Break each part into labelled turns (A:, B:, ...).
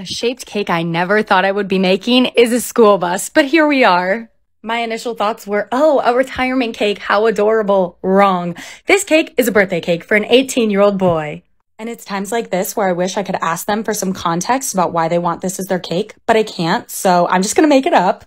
A: A shaped cake I never thought I would be making is a school bus, but here we are. My initial thoughts were, oh, a retirement cake, how adorable. Wrong. This cake is a birthday cake for an 18-year-old boy. And it's times like this where I wish I could ask them for some context about why they want this as their cake, but I can't, so I'm just gonna make it up.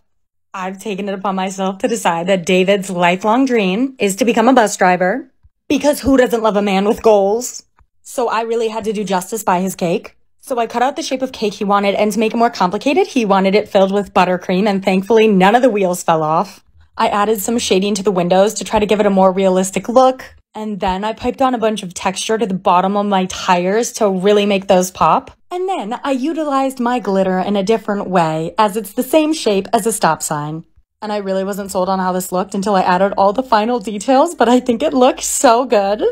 A: I've taken it upon myself to decide that David's lifelong dream is to become a bus driver, because who doesn't love a man with goals? So I really had to do justice by his cake. So I cut out the shape of cake he wanted, and to make it more complicated, he wanted it filled with buttercream, and thankfully none of the wheels fell off. I added some shading to the windows to try to give it a more realistic look, and then I piped on a bunch of texture to the bottom of my tires to really make those pop. And then I utilized my glitter in a different way, as it's the same shape as a stop sign. And I really wasn't sold on how this looked until I added all the final details, but I think it looks so good.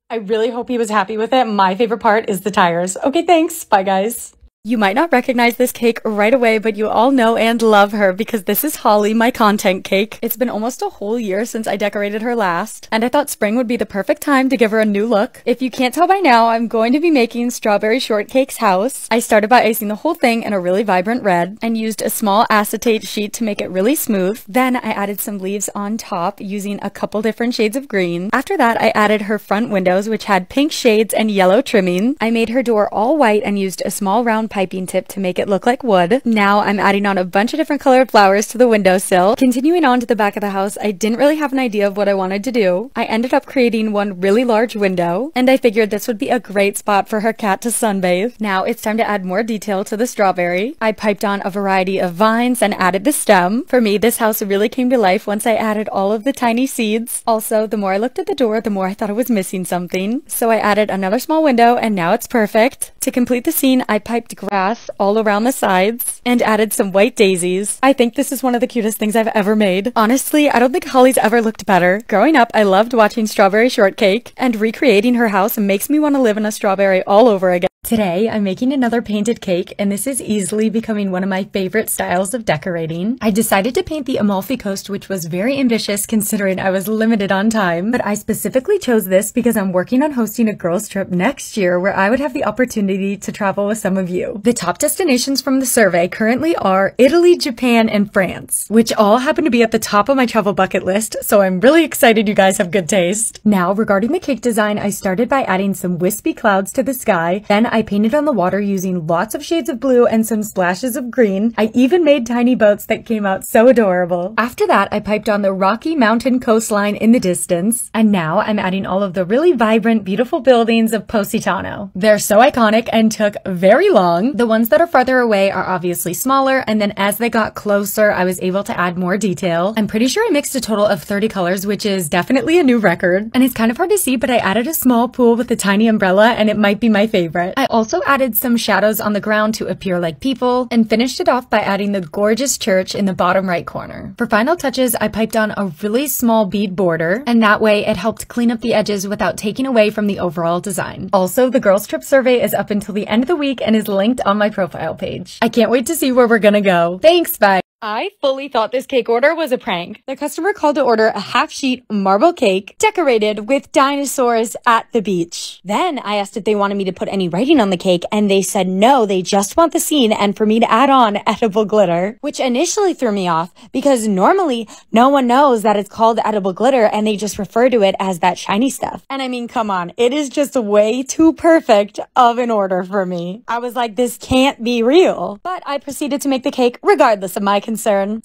A: I really hope he was happy with it. My favorite part is the tires. Okay, thanks. Bye, guys. You might not recognize this cake right away, but you all know and love her because this is Holly, my content cake. It's been almost a whole year since I decorated her last, and I thought spring would be the perfect time to give her a new look. If you can't tell by now, I'm going to be making Strawberry Shortcake's house. I started by icing the whole thing in a really vibrant red and used a small acetate sheet to make it really smooth. Then I added some leaves on top using a couple different shades of green. After that, I added her front windows, which had pink shades and yellow trimming. I made her door all white and used a small round piping tip to make it look like wood. Now I'm adding on a bunch of different colored flowers to the windowsill. Continuing on to the back of the house, I didn't really have an idea of what I wanted to do. I ended up creating one really large window, and I figured this would be a great spot for her cat to sunbathe. Now it's time to add more detail to the strawberry. I piped on a variety of vines and added the stem. For me, this house really came to life once I added all of the tiny seeds. Also, the more I looked at the door, the more I thought it was missing something. So I added another small window, and now it's perfect. To complete the scene, I piped grass all around the sides and added some white daisies. I think this is one of the cutest things I've ever made. Honestly, I don't think Holly's ever looked better. Growing up, I loved watching Strawberry Shortcake, and recreating her house makes me want to live in a strawberry all over again. Today, I'm making another painted cake, and this is easily becoming one of my favorite styles of decorating. I decided to paint the Amalfi Coast, which was very ambitious considering I was limited on time, but I specifically chose this because I'm working on hosting a girls trip next year where I would have the opportunity to travel with some of you. The top destinations from the survey currently are Italy, Japan, and France, which all happen to be at the top of my travel bucket list, so I'm really excited you guys have good taste. Now, regarding the cake design, I started by adding some wispy clouds to the sky, then I painted on the water using lots of shades of blue and some splashes of green. I even made tiny boats that came out so adorable. After that, I piped on the Rocky Mountain coastline in the distance, and now I'm adding all of the really vibrant, beautiful buildings of Positano. They're so iconic and took very long. The ones that are farther away are obviously smaller, and then as they got closer, I was able to add more detail. I'm pretty sure I mixed a total of 30 colors, which is definitely a new record. And it's kind of hard to see, but I added a small pool with a tiny umbrella, and it might be my favorite. I also added some shadows on the ground to appear like people, and finished it off by adding the gorgeous church in the bottom right corner. For final touches, I piped on a really small bead border, and that way it helped clean up the edges without taking away from the overall design. Also, the girls trip survey is up until the end of the week and is linked on my profile page. I can't wait to see where we're gonna go. Thanks, bye! I fully thought this cake order was a prank. The customer called to order a half-sheet marble cake decorated with dinosaurs at the beach. Then I asked if they wanted me to put any writing on the cake, and they said no, they just want the scene and for me to add on edible glitter, which initially threw me off because normally no one knows that it's called edible glitter and they just refer to it as that shiny stuff. And I mean, come on, it is just way too perfect of an order for me. I was like, this can't be real. But I proceeded to make the cake regardless of my concern.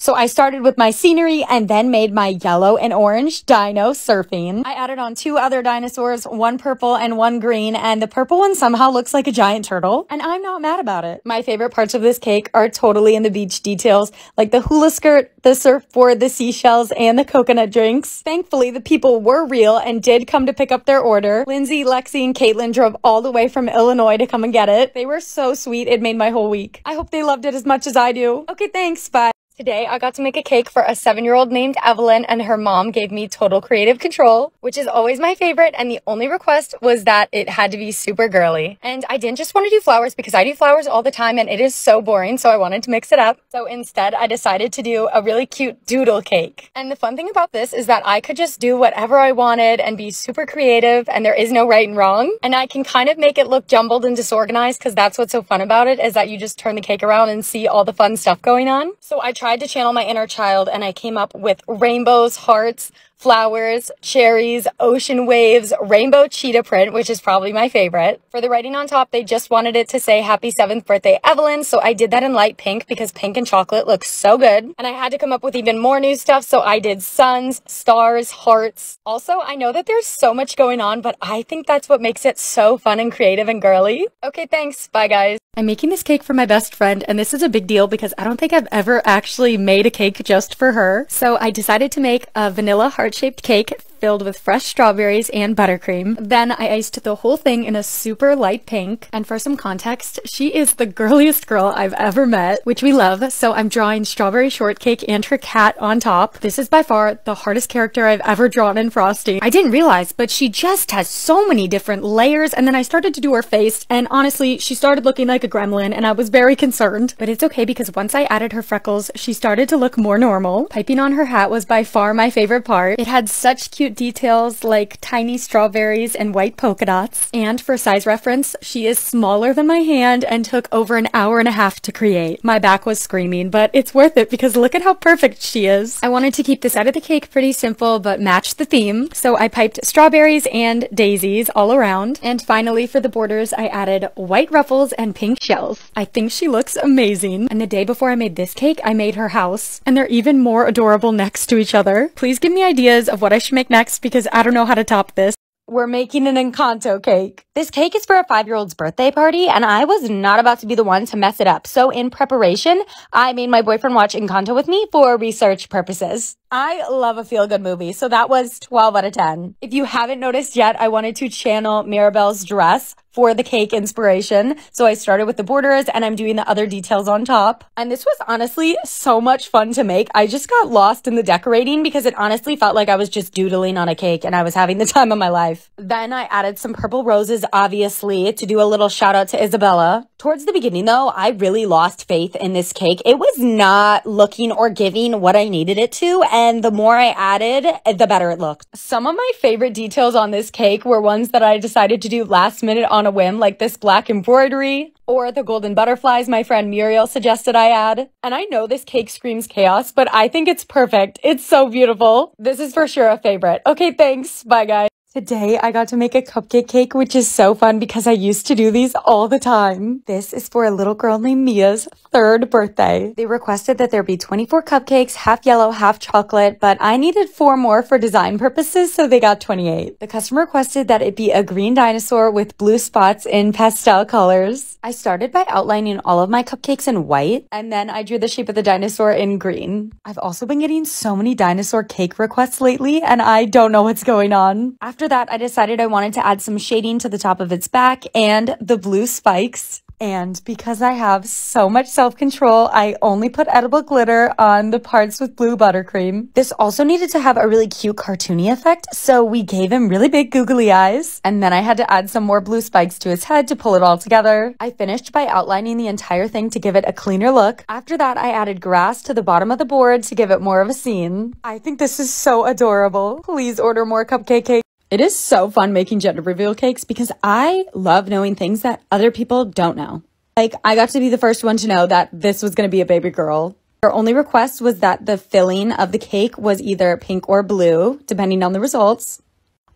A: So I started with my scenery and then made my yellow and orange dino surfing. I added on two other dinosaurs, one purple and one green, and the purple one somehow looks like a giant turtle, and I'm not mad about it. My favorite parts of this cake are totally in the beach details, like the hula skirt, the surfboard, the seashells, and the coconut drinks. Thankfully, the people were real and did come to pick up their order. Lindsay, Lexi, and Caitlin drove all the way from Illinois to come and get it. They were so sweet, it made my whole week. I hope they loved it as much as I do. Okay, thanks, bye. Today, I got to make a cake for a 7-year-old named Evelyn, and her mom gave me total creative control, which is always my favorite, and the only request was that it had to be super girly. And I didn't just want to do flowers because I do flowers all the time and it is so boring, so I wanted to mix it up. So instead, I decided to do a really cute doodle cake. And the fun thing about this is that I could just do whatever I wanted and be super creative, and there is no right and wrong. And I can kind of make it look jumbled and disorganized because that's what's so fun about it, is that you just turn the cake around and see all the fun stuff going on. So I tried to channel my inner child and I came up with rainbows, hearts, flowers, cherries, ocean waves, rainbow cheetah print, which is probably my favorite. For the writing on top, they just wanted it to say happy 7th birthday, Evelyn. So I did that in light pink because pink and chocolate looks so good. And I had to come up with even more new stuff. So I did suns, stars, hearts. Also, I know that there's so much going on, but I think that's what makes it so fun and creative and girly. Okay, thanks. Bye, guys. I'm making this cake for my best friend, and this is a big deal because I don't think I've ever actually made a cake just for her. So I decided to make a vanilla heart-shaped cake filled with fresh strawberries and buttercream. Then I iced the whole thing in a super light pink. And for some context, she is the girliest girl I've ever met, which we love. So I'm drawing strawberry shortcake and her cat on top. This is by far the hardest character I've ever drawn in frosting. I didn't realize, but she just has so many different layers. And then I started to do her face, and honestly, she started looking like a gremlin, and I was very concerned. But it's okay because once I added her freckles, she started to look more normal. Piping on her hat was by far my favorite part. It had such cute details like tiny strawberries and white polka dots. And for size reference, she is smaller than my hand and took over an hour and a half to create. My back was screaming, but it's worth it because look at how perfect she is. I wanted to keep the side of the cake pretty simple but match the theme, so I piped strawberries and daisies all around. And finally, for the borders, I added white ruffles and pink shells. I think she looks amazing. And the day before I made this cake, I made her house, and they're even more adorable next to each other. Please give me ideas of what I should make next because I don't know how to top this. We're making an Encanto cake. This cake is for a 5-year-old's birthday party, and I was not about to be the one to mess it up. So in preparation, I made my boyfriend watch Encanto with me for research purposes. I love a feel-good movie, so that was 12 out of 10. If you haven't noticed yet, I wanted to channel Mirabelle's dress for the cake inspiration. So I started with the borders and I'm doing the other details on top. And this was honestly so much fun to make. I just got lost in the decorating because it honestly felt like I was just doodling on a cake and I was having the time of my life. Then I added some purple roses, obviously, to do a little shout out to Isabella. Towards the beginning though, I really lost faith in this cake. It was not looking or giving what I needed it to, and the more I added, the better it looked. Some of my favorite details on this cake were ones that I decided to do last minute on a whim, like this black embroidery or the golden butterflies my friend Muriel suggested I add. And I know this cake screams chaos, but I think it's perfect. It's so beautiful. This is for sure a favorite. Okay, thanks. Bye, guys. Today, I got to make a cupcake cake, which is so fun because I used to do these all the time. This is for a little girl named Mia's 3rd birthday. They requested that there be 24 cupcakes, half yellow, half chocolate, but I needed 4 more for design purposes, so they got 28. The customer requested that it be a green dinosaur with blue spots in pastel colors. I started by outlining all of my cupcakes in white, and then I drew the shape of the dinosaur in green. I've also been getting so many dinosaur cake requests lately, and I don't know what's going on. After that, I decided I wanted to add some shading to the top of its back and the blue spikes. And because I have so much self-control, I only put edible glitter on the parts with blue buttercream. This also needed to have a really cute cartoony effect, so we gave him really big googly eyes. And then I had to add some more blue spikes to his head to pull it all together. I finished by outlining the entire thing to give it a cleaner look. After that, I added grass to the bottom of the board to give it more of a scene. I think this is so adorable. Please order more cupcake cake. It is so fun making gender reveal cakes because I love knowing things that other people don't know. Like, I got to be the first one to know that this was going to be a baby girl. Our only request was that the filling of the cake was either pink or blue, depending on the results.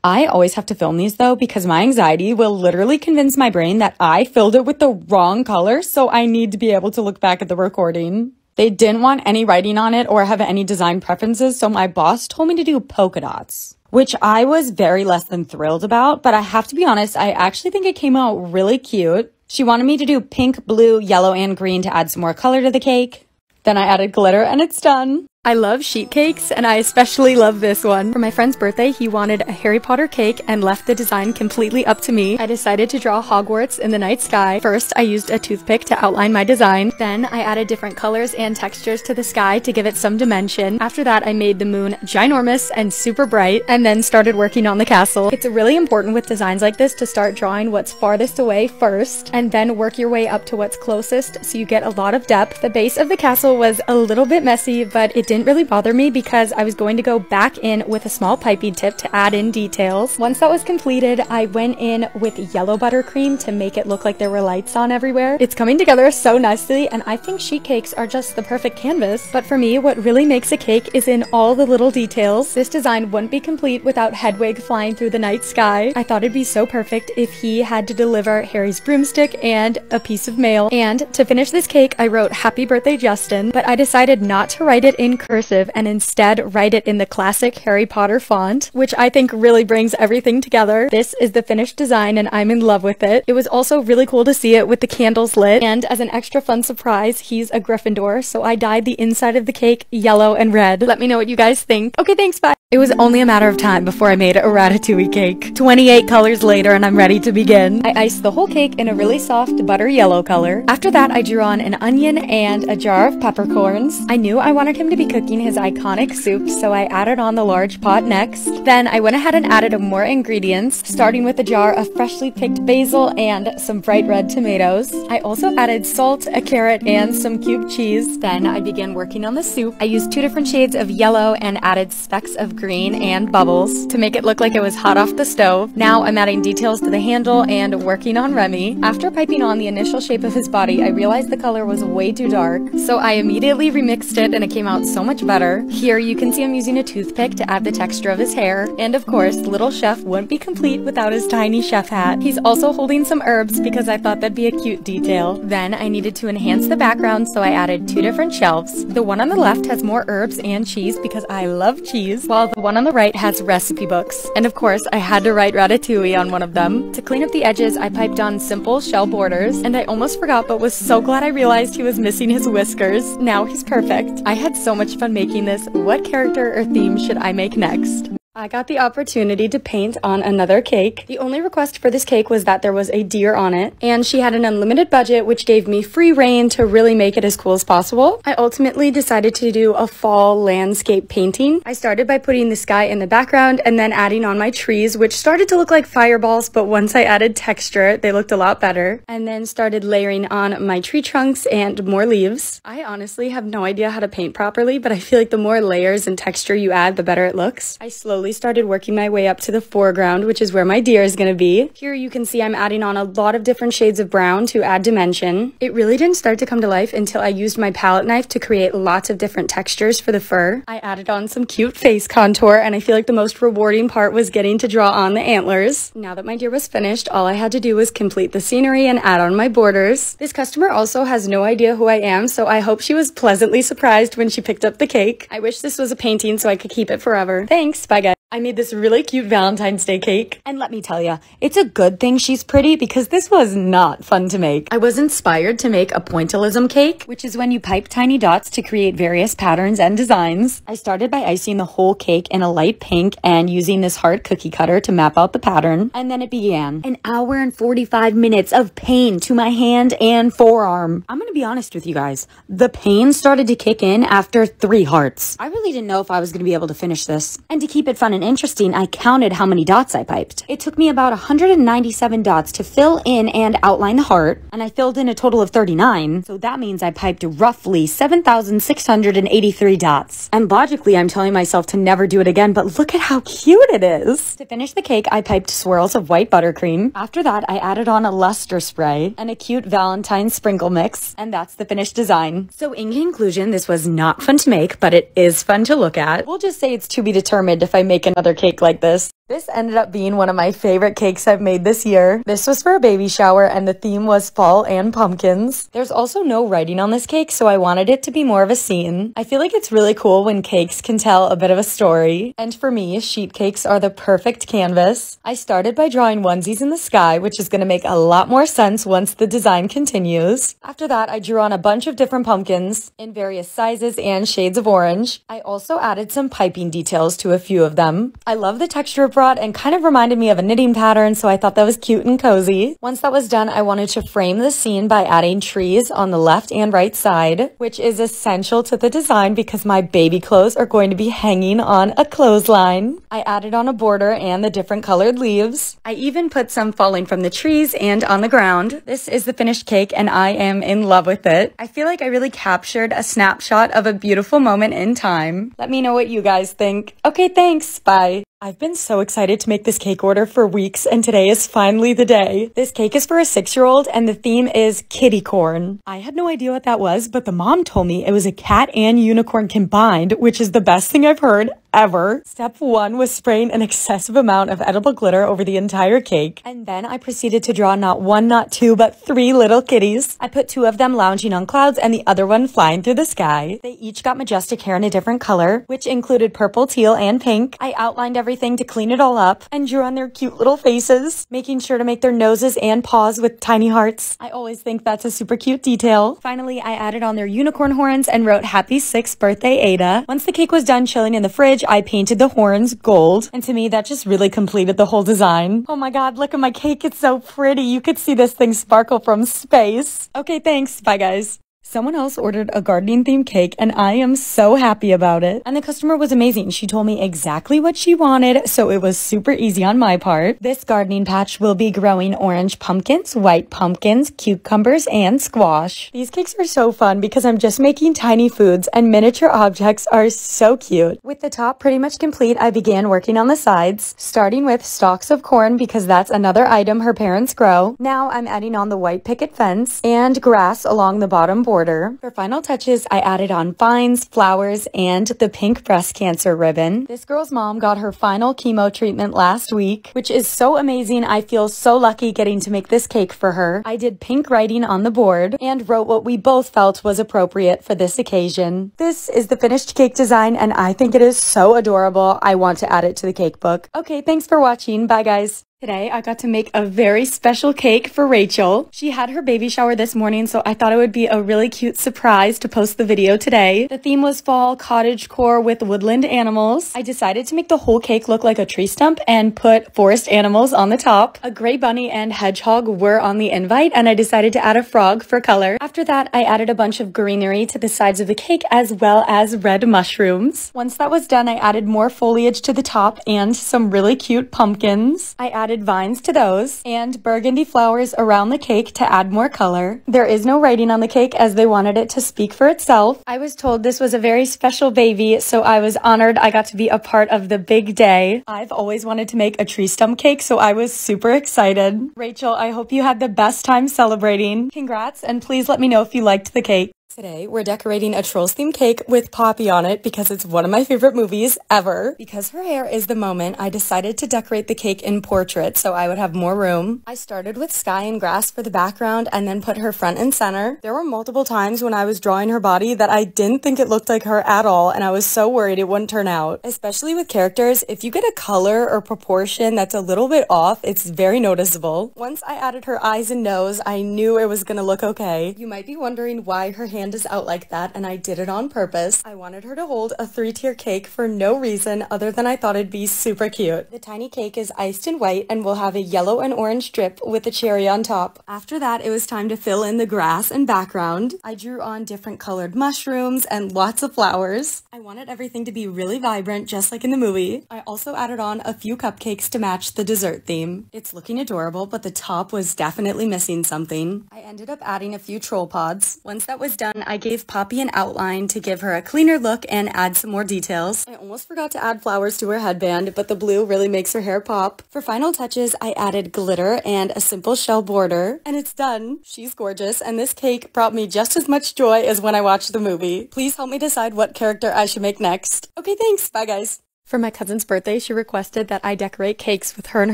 A: I always have to film these though because my anxiety will literally convince my brain that I filled it with the wrong color, so I need to be able to look back at the recording. They didn't want any writing on it or have any design preferences, so my boss told me to do polka dots, which I was very less than thrilled about, but I have to be honest, I actually think it came out really cute. She wanted me to do pink, blue, yellow, and green to add some more color to the cake. Then I added glitter and it's done. I love sheet cakes, and I especially love this one. For my friend's birthday, he wanted a Harry Potter cake and left the design completely up to me. I decided to draw Hogwarts in the night sky. First, I used a toothpick to outline my design. Then, I added different colors and textures to the sky to give it some dimension. After that, I made the moon ginormous and super bright, and then started working on the castle. It's really important with designs like this to start drawing what's farthest away first, and then work your way up to what's closest so you get a lot of depth. The base of the castle was a little bit messy, but it didn't really bother me because I was going to go back in with a small piping tip to add in details. Once that was completed, I went in with yellow buttercream to make it look like there were lights on everywhere. It's coming together so nicely, and I think sheet cakes are just the perfect canvas. But for me, what really makes a cake is in all the little details. This design wouldn't be complete without Hedwig flying through the night sky. I thought it'd be so perfect if he had to deliver Harry's broomstick and a piece of mail. And to finish this cake, I wrote "Happy Birthday, Justin," but I decided not to write it in cursive and instead write it in the classic Harry Potter font, which I think really brings everything together. This is the finished design, and I'm in love with it. It was also really cool to see it with the candles lit, and as an extra fun surprise, he's a Gryffindor, so I dyed the inside of the cake yellow and red. Let me know what you guys think. Okay, thanks, bye! It was only a matter of time before I made a ratatouille cake. 28 colors later, and I'm ready to begin. I iced the whole cake in a really soft butter yellow color. After that, I drew on an onion and a jar of peppercorns. I knew I wanted him to be cooking his iconic soup, so I added on the large pot next. Then I went ahead and added more ingredients, starting with a jar of freshly picked basil and some bright red tomatoes. I also added salt, a carrot, and some cubed cheese. Then I began working on the soup. I used 2 different shades of yellow and added specks of green and bubbles to make it look like it was hot off the stove. Now I'm adding details to the handle and working on Remy. After piping on the initial shape of his body, I realized the color was way too dark, so I immediately remixed it and it came out so much better. Here you can see I'm using a toothpick to add the texture of his hair, and of course, Little Chef wouldn't be complete without his tiny chef hat. He's also holding some herbs because I thought that'd be a cute detail. Then I needed to enhance the background, so I added 2 different shelves. The one on the left has more herbs and cheese because I love cheese, while the one on the right has recipe books. And of course, I had to write ratatouille on one of them. To clean up the edges, I piped on simple shell borders, and I almost forgot but was so glad I realized he was missing his whiskers. Now he's perfect. I had so much fun making this. What character or theme should I make next? I got the opportunity to paint on another cake. The only request for this cake was that there was a deer on it, and she had an unlimited budget, which gave me free reign to really make it as cool as possible. I ultimately decided to do a fall landscape painting. I started by putting the sky in the background and then adding on my trees, which started to look like fireballs, but once I added texture, they looked a lot better. And then started layering on my tree trunks and more leaves. I honestly have no idea how to paint properly, but I feel like the more layers and texture you add, the better it looks. I slowly started working my way up to the foreground, which is where my deer is going to be. Here you can see I'm adding on a lot of different shades of brown to add dimension. It really didn't start to come to life until I used my palette knife to create lots of different textures for the fur. I added on some cute face contour, and I feel like the most rewarding part was getting to draw on the antlers. Now that my deer was finished, all I had to do was complete the scenery and add on my borders. This customer also has no idea who I am, so I hope she was pleasantly surprised when she picked up the cake. I wish this was a painting so I could keep it forever. Thanks, bye guys. I made this really cute Valentine's Day cake. And let me tell ya, it's a good thing she's pretty because this was not fun to make. I was inspired to make a pointillism cake, which is when you pipe tiny dots to create various patterns and designs. I started by icing the whole cake in a light pink and using this hard cookie cutter to map out the pattern. And then it began. An hour and 45 minutes of pain to my hand and forearm. I'm gonna be honest with you guys. The pain started to kick in after 3 hearts. I really didn't know if I was gonna be able to finish this. And to keep it fun and interesting, I counted how many dots I piped. It took me about 197 dots to fill in and outline the heart, and I filled in a total of 39, so that means I piped roughly 7,683 dots. And logically, I'm telling myself to never do it again, but look at how cute it is! To finish the cake, I piped swirls of white buttercream. After that, I added on a luster spray and a cute Valentine sprinkle mix, and that's the finished design. So in conclusion, this was not fun to make, but it is fun to look at. We'll just say it's to be determined if I make another cake like this. This ended up being one of my favorite cakes I've made this year. This was for a baby shower and the theme was fall and pumpkins. There's also no writing on this cake, so I wanted it to be more of a scene. I feel like it's really cool when cakes can tell a bit of a story. And for me, sheet cakes are the perfect canvas. I started by drawing onesies in the sky, which is going to make a lot more sense once the design continues. After that, I drew on a bunch of different pumpkins in various sizes and shades of orange. I also added some piping details to a few of them. I love the texture it brought and kind of reminded me of a knitting pattern, so I thought that was cute and cozy. Once that was done, I wanted to frame the scene by adding trees on the left and right side, which is essential to the design because my baby clothes are going to be hanging on a clothesline. I added on a border and the different colored leaves. I even put some falling from the trees and on the ground. This is the finished cake and I am in love with it. I feel like I really captured a snapshot of a beautiful moment in time. Let me know what you guys think. Okay, thanks. Bye. I've been so excited to make this cake order for weeks, and today is finally the day. This cake is for a 6-year-old, and the theme is kitty corn. I had no idea what that was, but the mom told me it was a cat and unicorn combined, which is the best thing I've heard ever. Step 1 was spraying an excessive amount of edible glitter over the entire cake, and then I proceeded to draw not 1, not 2, but 3 little kitties. I put 2 of them lounging on clouds and the other one flying through the sky. They each got majestic hair in a different color, which included purple, teal, and pink. I outlined everything to clean it all up and drew on their cute little faces, making sure to make their noses and paws with tiny hearts. I always think that's a super cute detail. Finally, I added on their unicorn horns and wrote happy 6th birthday Ada. Once the cake was done chilling in the fridge, I painted the horns gold, and to me that just really completed the whole design. Oh my god, look at my cake, it's so pretty. You could see this thing sparkle from space. Okay, thanks. Bye guys. Someone else ordered a gardening themed cake and I am so happy about it. And the customer was amazing. She told me exactly what she wanted, so it was super easy on my part. This gardening patch will be growing orange pumpkins, white pumpkins, cucumbers, and squash. These cakes are so fun because I'm just making tiny foods and miniature objects are so cute. With the top pretty much complete, I began working on the sides, starting with stalks of corn because that's another item her parents grow. Now I'm adding on the white picket fence and grass along the bottom border. For final touches, I added on vines, flowers, and the pink breast cancer ribbon. This girl's mom got her final chemo treatment last week, which is so amazing. I feel so lucky getting to make this cake for her. I did pink writing on the board and wrote what we both felt was appropriate for this occasion. This is the finished cake design and I think it is so adorable. I want to add it to the cake book. Okay, thanks for watching. Bye guys. Today, I got to make a very special cake for Rachel. She had her baby shower this morning, so I thought it would be a really cute surprise to post the video today. The theme was fall cottagecore with woodland animals. I decided to make the whole cake look like a tree stump and put forest animals on the top. A gray bunny and hedgehog were on the invite, and I decided to add a frog for color. After that, I added a bunch of greenery to the sides of the cake as well as red mushrooms. Once that was done, I added more foliage to the top and some really cute pumpkins. I added vines to those and burgundy flowers around the cake to add more color. There is no writing on the cake as they wanted it to speak for itself. I was told this was a very special baby, so I was honored I got to be a part of the big day. I've always wanted to make a tree stump cake, so I was super excited. Rachel, I hope you had the best time celebrating. Congrats, and please let me know if you liked the cake. Today, we're decorating a Trolls themed cake with Poppy on it because it's one of my favorite movies ever. Because her hair is the moment, I decided to decorate the cake in portrait so I would have more room. I started with sky and grass for the background and then put her front and center. There were multiple times when I was drawing her body that I didn't think it looked like her at all, and I was so worried it wouldn't turn out. Especially with characters, if you get a color or proportion that's a little bit off, it's very noticeable. Once I added her eyes and nose, I knew it was gonna look okay. You might be wondering why her hand is out like that, and I did it on purpose. I wanted her to hold a 3-tier cake for no reason other than I thought it'd be super cute. The tiny cake is iced in white and will have a yellow and orange drip with a cherry on top. After that, it was time to fill in the grass and background. I drew on different colored mushrooms and lots of flowers. I wanted everything to be really vibrant, just like in the movie. I also added on a few cupcakes to match the dessert theme. It's looking adorable, but the top was definitely missing something. I ended up adding a few troll pods. Once that was done, I gave Poppy an outline to give her a cleaner look and add some more details. I almost forgot to add flowers to her headband, but the blue really makes her hair pop. For final touches, I added glitter and a simple shell border, and it's done. She's gorgeous, and this cake brought me just as much joy as when I watched the movie. Please help me decide what character I should make next. Okay, thanks. Bye, guys. For my cousin's birthday, she requested that I decorate cakes with her and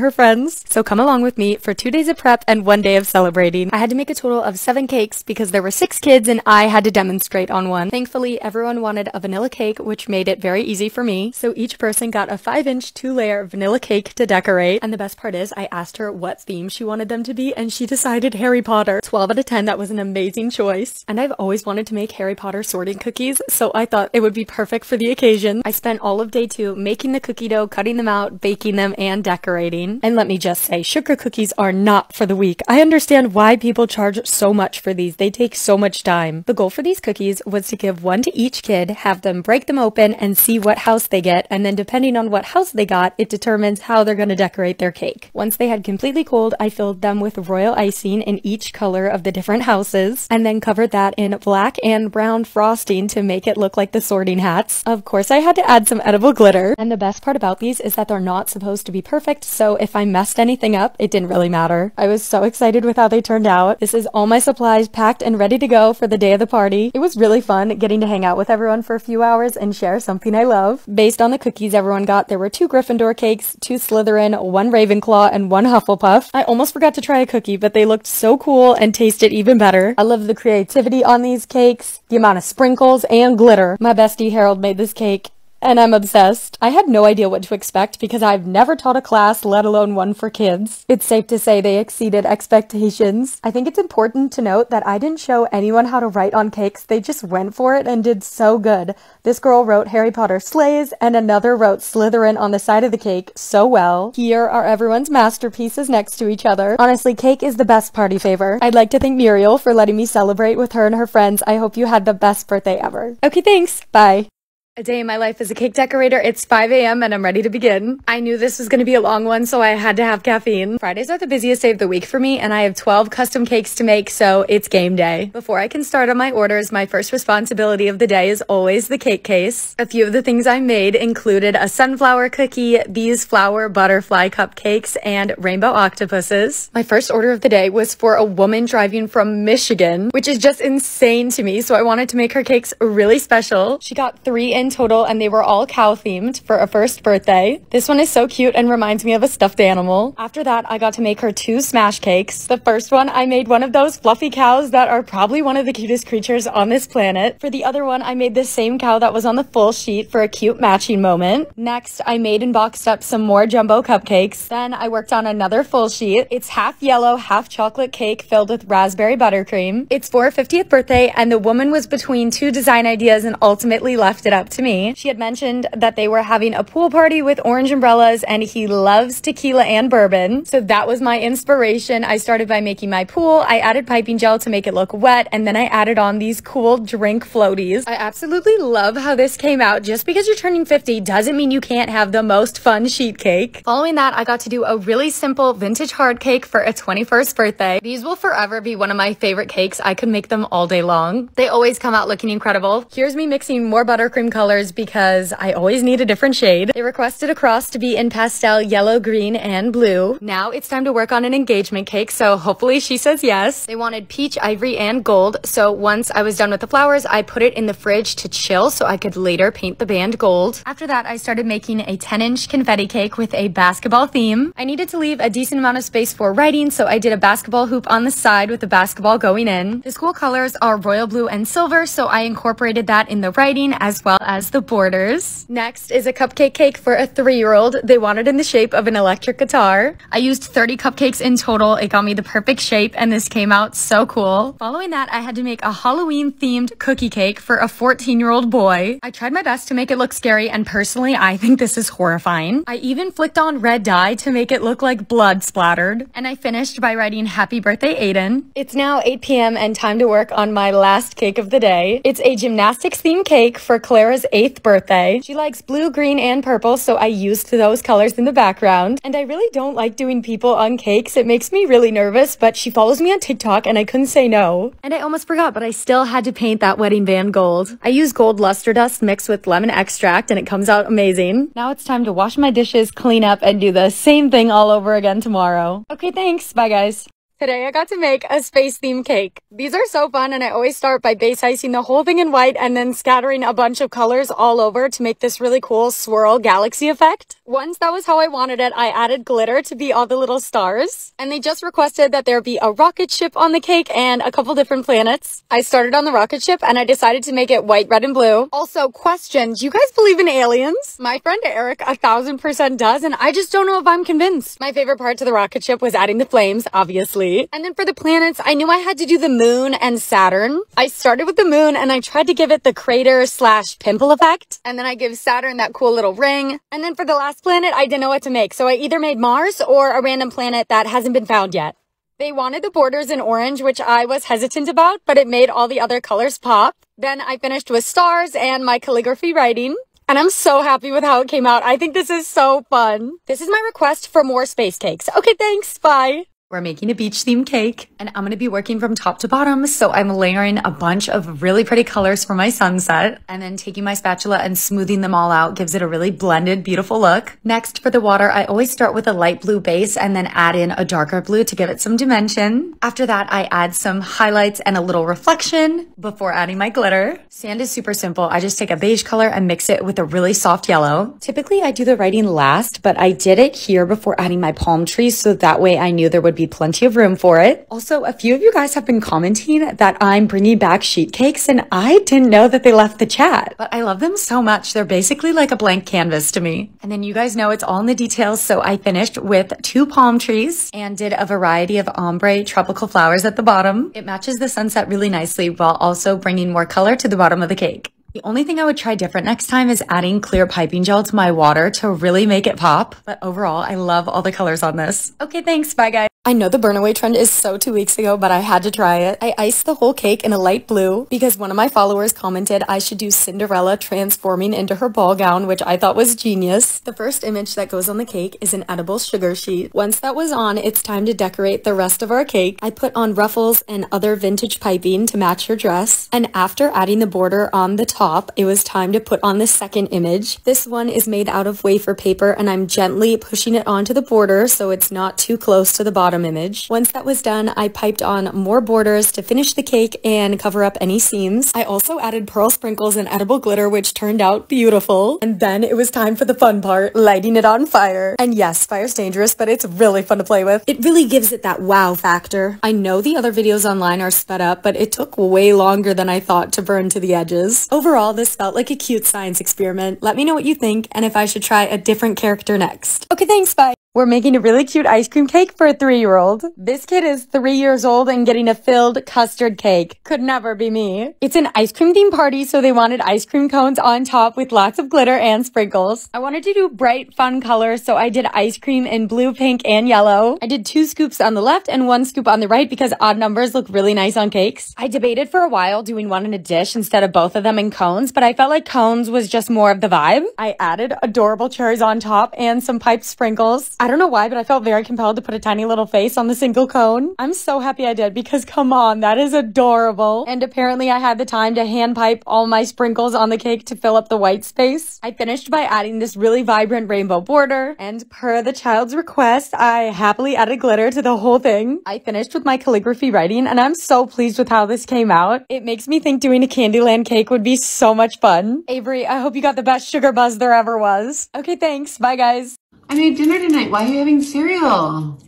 A: her friends. So come along with me for 2 days of prep and 1 day of celebrating. I had to make a total of 7 cakes because there were 6 kids and I had to demonstrate on one. Thankfully, everyone wanted a vanilla cake, which made it very easy for me. So each person got a 5-inch 2-layer vanilla cake to decorate. And the best part is I asked her what theme she wanted them to be and she decided Harry Potter. 12 out of 10, that was an amazing choice. And I've always wanted to make Harry Potter sorting cookies, so I thought it would be perfect for the occasion. I spent all of day 2 making the cookie dough, cutting them out, baking them, and decorating. And let me just say, sugar cookies are not for the weak. I understand why people charge so much for these. They take so much time. The goal for these cookies was to give 1 to each kid, have them break them open, and see what house they get, and then depending on what house they got, it determines how they're going to decorate their cake. Once they had completely cooled, I filled them with royal icing in each color of the different houses, and then covered that in black and brown frosting to make it look like the sorting hats. Of course, I had to add some edible glitter, and the best part about these is that they're not supposed to be perfect, so if I messed anything up, it didn't really matter. I was so excited with how they turned out. This is all my supplies packed and ready to go for the day of the party. It was really fun getting to hang out with everyone for a few hours and share something I love. Based on the cookies everyone got, there were 2 Gryffindor cakes, 2 Slytherin, 1 Ravenclaw, and 1 Hufflepuff. I almost forgot to try a cookie, but they looked so cool and tasted even better. I love the creativity on these cakes, the amount of sprinkles and glitter. My bestie Harold made this cake, and I'm obsessed. I had no idea what to expect because I've never taught a class, let alone one for kids. It's safe to say they exceeded expectations. I think it's important to note that I didn't show anyone how to write on cakes. They just went for it and did so good. This girl wrote Harry Potter slays and another wrote Slytherin on the side of the cake so well. Here are everyone's masterpieces next to each other. Honestly, cake is the best party favor. I'd like to thank Muriel for letting me celebrate with her and her friends. I hope you had the best birthday ever. Okay, thanks. Bye. A day in my life as a cake decorator. It's 5 a.m. and I'm ready to begin. I knew this was going to be a long one, so I had to have caffeine. Fridays are the busiest day of the week for me, and I have 12 custom cakes to make, so it's game day. Before I can start on my orders, my first responsibility of the day is always the cake case. A few of the things I made included a sunflower cookie, these flower butterfly cupcakes, and rainbow octopuses. My first order of the day was for a woman driving from Michigan, which is just insane to me, so I wanted to make her cakes really special. She got 3 in total, and they were all cow themed for a first birthday. This one is so cute and reminds me of a stuffed animal. After that, I got to make her 2 smash cakes. The first one, I made one of those fluffy cows that are probably one of the cutest creatures on this planet. For the other one, I made the same cow that was on the full sheet for a cute matching moment. Next, I made and boxed up some more jumbo cupcakes. Then I worked on another full sheet. It's half yellow, half chocolate cake filled with raspberry buttercream. It's for her 50th birthday, and the woman was between 2 design ideas and ultimately left it up to me. She had mentioned that they were having a pool party with orange umbrellas and he loves tequila and bourbon. So that was my inspiration. I started by making my pool. I added piping gel to make it look wet, and then I added on these cool drink floaties. I absolutely love how this came out. Just because you're turning 50 doesn't mean you can't have the most fun sheet cake. Following that, I got to do a really simple vintage hard cake for a 21st birthday. These will forever be one of my favorite cakes. I could make them all day long. They always come out looking incredible. Here's me mixing more buttercream colors because I always need a different shade. They requested a cross to be in pastel yellow, green, and blue. Now it's time to work on an engagement cake, so hopefully she says yes. They wanted peach, ivory, and gold, so once I was done with the flowers, I put it in the fridge to chill so I could later paint the band gold. After that, I started making a 10-inch confetti cake with a basketball theme. I needed to leave a decent amount of space for writing, so I did a basketball hoop on the side with the basketball going in. The school colors are royal blue and silver, so I incorporated that in the writing as well as the borders. Next is a cupcake cake for a 3-year-old. They wanted in the shape of an electric guitar. I used 30 cupcakes in total. It got me the perfect shape, and this came out so cool. Following that, I had to make a Halloween-themed cookie cake for a 14-year-old boy. I tried my best to make it look scary, and personally, I think this is horrifying. I even flicked on red dye to make it look like blood splattered. And I finished by writing Happy Birthday, Aiden. It's now 8 p.m. and time to work on my last cake of the day. It's a gymnastics-themed cake for Clara's 8th birthday. She likes blue, green, and purple, so I used those colors in the background. And I really don't like doing people on cakes. It makes me really nervous, but she follows me on TikTok and I couldn't say no. And I almost forgot, but I still had to paint that wedding band gold. I use gold luster dust mixed with lemon extract and it comes out amazing. Now it's time to wash my dishes, clean up, and do the same thing all over again tomorrow. Okay, thanks. Bye, guys. Today I got to make a space theme cake. These are so fun, and I always start by base icing the whole thing in white and then scattering a bunch of colors all over to make this really cool swirl galaxy effect. Once that was how I wanted it, I added glitter to be all the little stars. And they just requested that there be a rocket ship on the cake and a couple different planets. I started on the rocket ship and I decided to make it white, red, and blue. Also, question, do you guys believe in aliens? My friend Eric 1000% does, and I just don't know if I'm convinced. My favorite part to the rocket ship was adding the flames, obviously. And then for the planets, I knew I had to do the moon and Saturn. I started with the moon and I tried to give it the crater / pimple effect. And then I give Saturn that cool little ring. And then for the last planet, I didn't know what to make. So I either made Mars or a random planet that hasn't been found yet. They wanted the borders in orange, which I was hesitant about, but it made all the other colors pop. Then I finished with stars and my calligraphy writing. And I'm so happy with how it came out. I think this is so fun. This is my request for more space cakes. Okay, thanks. Bye. We're making a beach themed cake, and I'm going to be working from top to bottom. So I'm layering a bunch of really pretty colors for my sunset, and then taking my spatula and smoothing them all out gives it a really blended, beautiful look. Next, for the water, I always start with a light blue base and then add in a darker blue to give it some dimension. After that, I add some highlights and a little reflection before adding my glitter. Sand is super simple. I just take a beige color and mix it with a really soft yellow. Typically, I do the writing last, but I did it here before adding my palm trees, so that way I knew there would be plenty of room for it. Also, a few of you guys have been commenting that I'm bringing back sheet cakes, and I didn't know that they left the chat, but I love them so much. They're basically like a blank canvas to me. And then you guys know it's all in the details, so I finished with 2 palm trees and did a variety of ombre tropical flowers at the bottom. It matches the sunset really nicely while also bringing more color to the bottom of the cake. The only thing I would try different next time is adding clear piping gel to my water to really make it pop. But overall, I love all the colors on this. Okay, thanks. Bye, guys. I know the burn away trend is so 2 weeks ago, but I had to try it. I iced the whole cake in a light blue because one of my followers commented I should do Cinderella transforming into her ball gown, which I thought was genius. The first image that goes on the cake is an edible sugar sheet. Once that was on, it's time to decorate the rest of our cake. I put on ruffles and other vintage piping to match her dress. And after adding the border on the top, it was time to put on the second image. This one is made out of wafer paper, and I'm gently pushing it onto the border so it's not too close to the bottom image. Once that was done, I piped on more borders to finish the cake and cover up any seams. I also added pearl sprinkles and edible glitter, which turned out beautiful. And then it was time for the fun part, lighting it on fire. And yes, fire's dangerous, but it's really fun to play with. It really gives it that wow factor. I know the other videos online are sped up, but it took way longer than I thought to burn to the edges. Overall, this felt like a cute science experiment. Let me know what you think and if I should try a different character next. Okay, thanks, bye. We're making a really cute ice cream cake for a 3-year-old. This kid is 3 years old and getting a filled custard cake. Could never be me. It's an ice cream themed party, so they wanted ice cream cones on top with lots of glitter and sprinkles. I wanted to do bright, fun colors, so I did ice cream in blue, pink, and yellow. I did 2 scoops on the left and 1 scoop on the right because odd numbers look really nice on cakes. I debated for a while doing one in a dish instead of both of them in cones, but I felt like cones was just more of the vibe. I added adorable cherries on top and some piped sprinkles. I don't know why, but I felt very compelled to put a tiny little face on the single cone. I'm so happy I did because come on, that is adorable. And apparently I had the time to hand pipe all my sprinkles on the cake to fill up the white space. I finished by adding this really vibrant rainbow border, and per the child's request, I happily added glitter to the whole thing. I finished with my calligraphy writing, and I'm so pleased with how this came out. It makes me think doing a Candyland cake would be so much fun. Avery, I hope you got the best sugar buzz there ever was. Okay, thanks. Bye, guys.
B: I made dinner tonight. Why are you having cereal?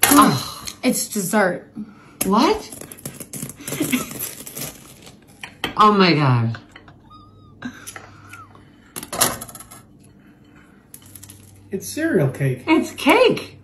A: Oh, it's dessert.
B: What? Oh my God.
C: It's cereal cake.
B: It's cake.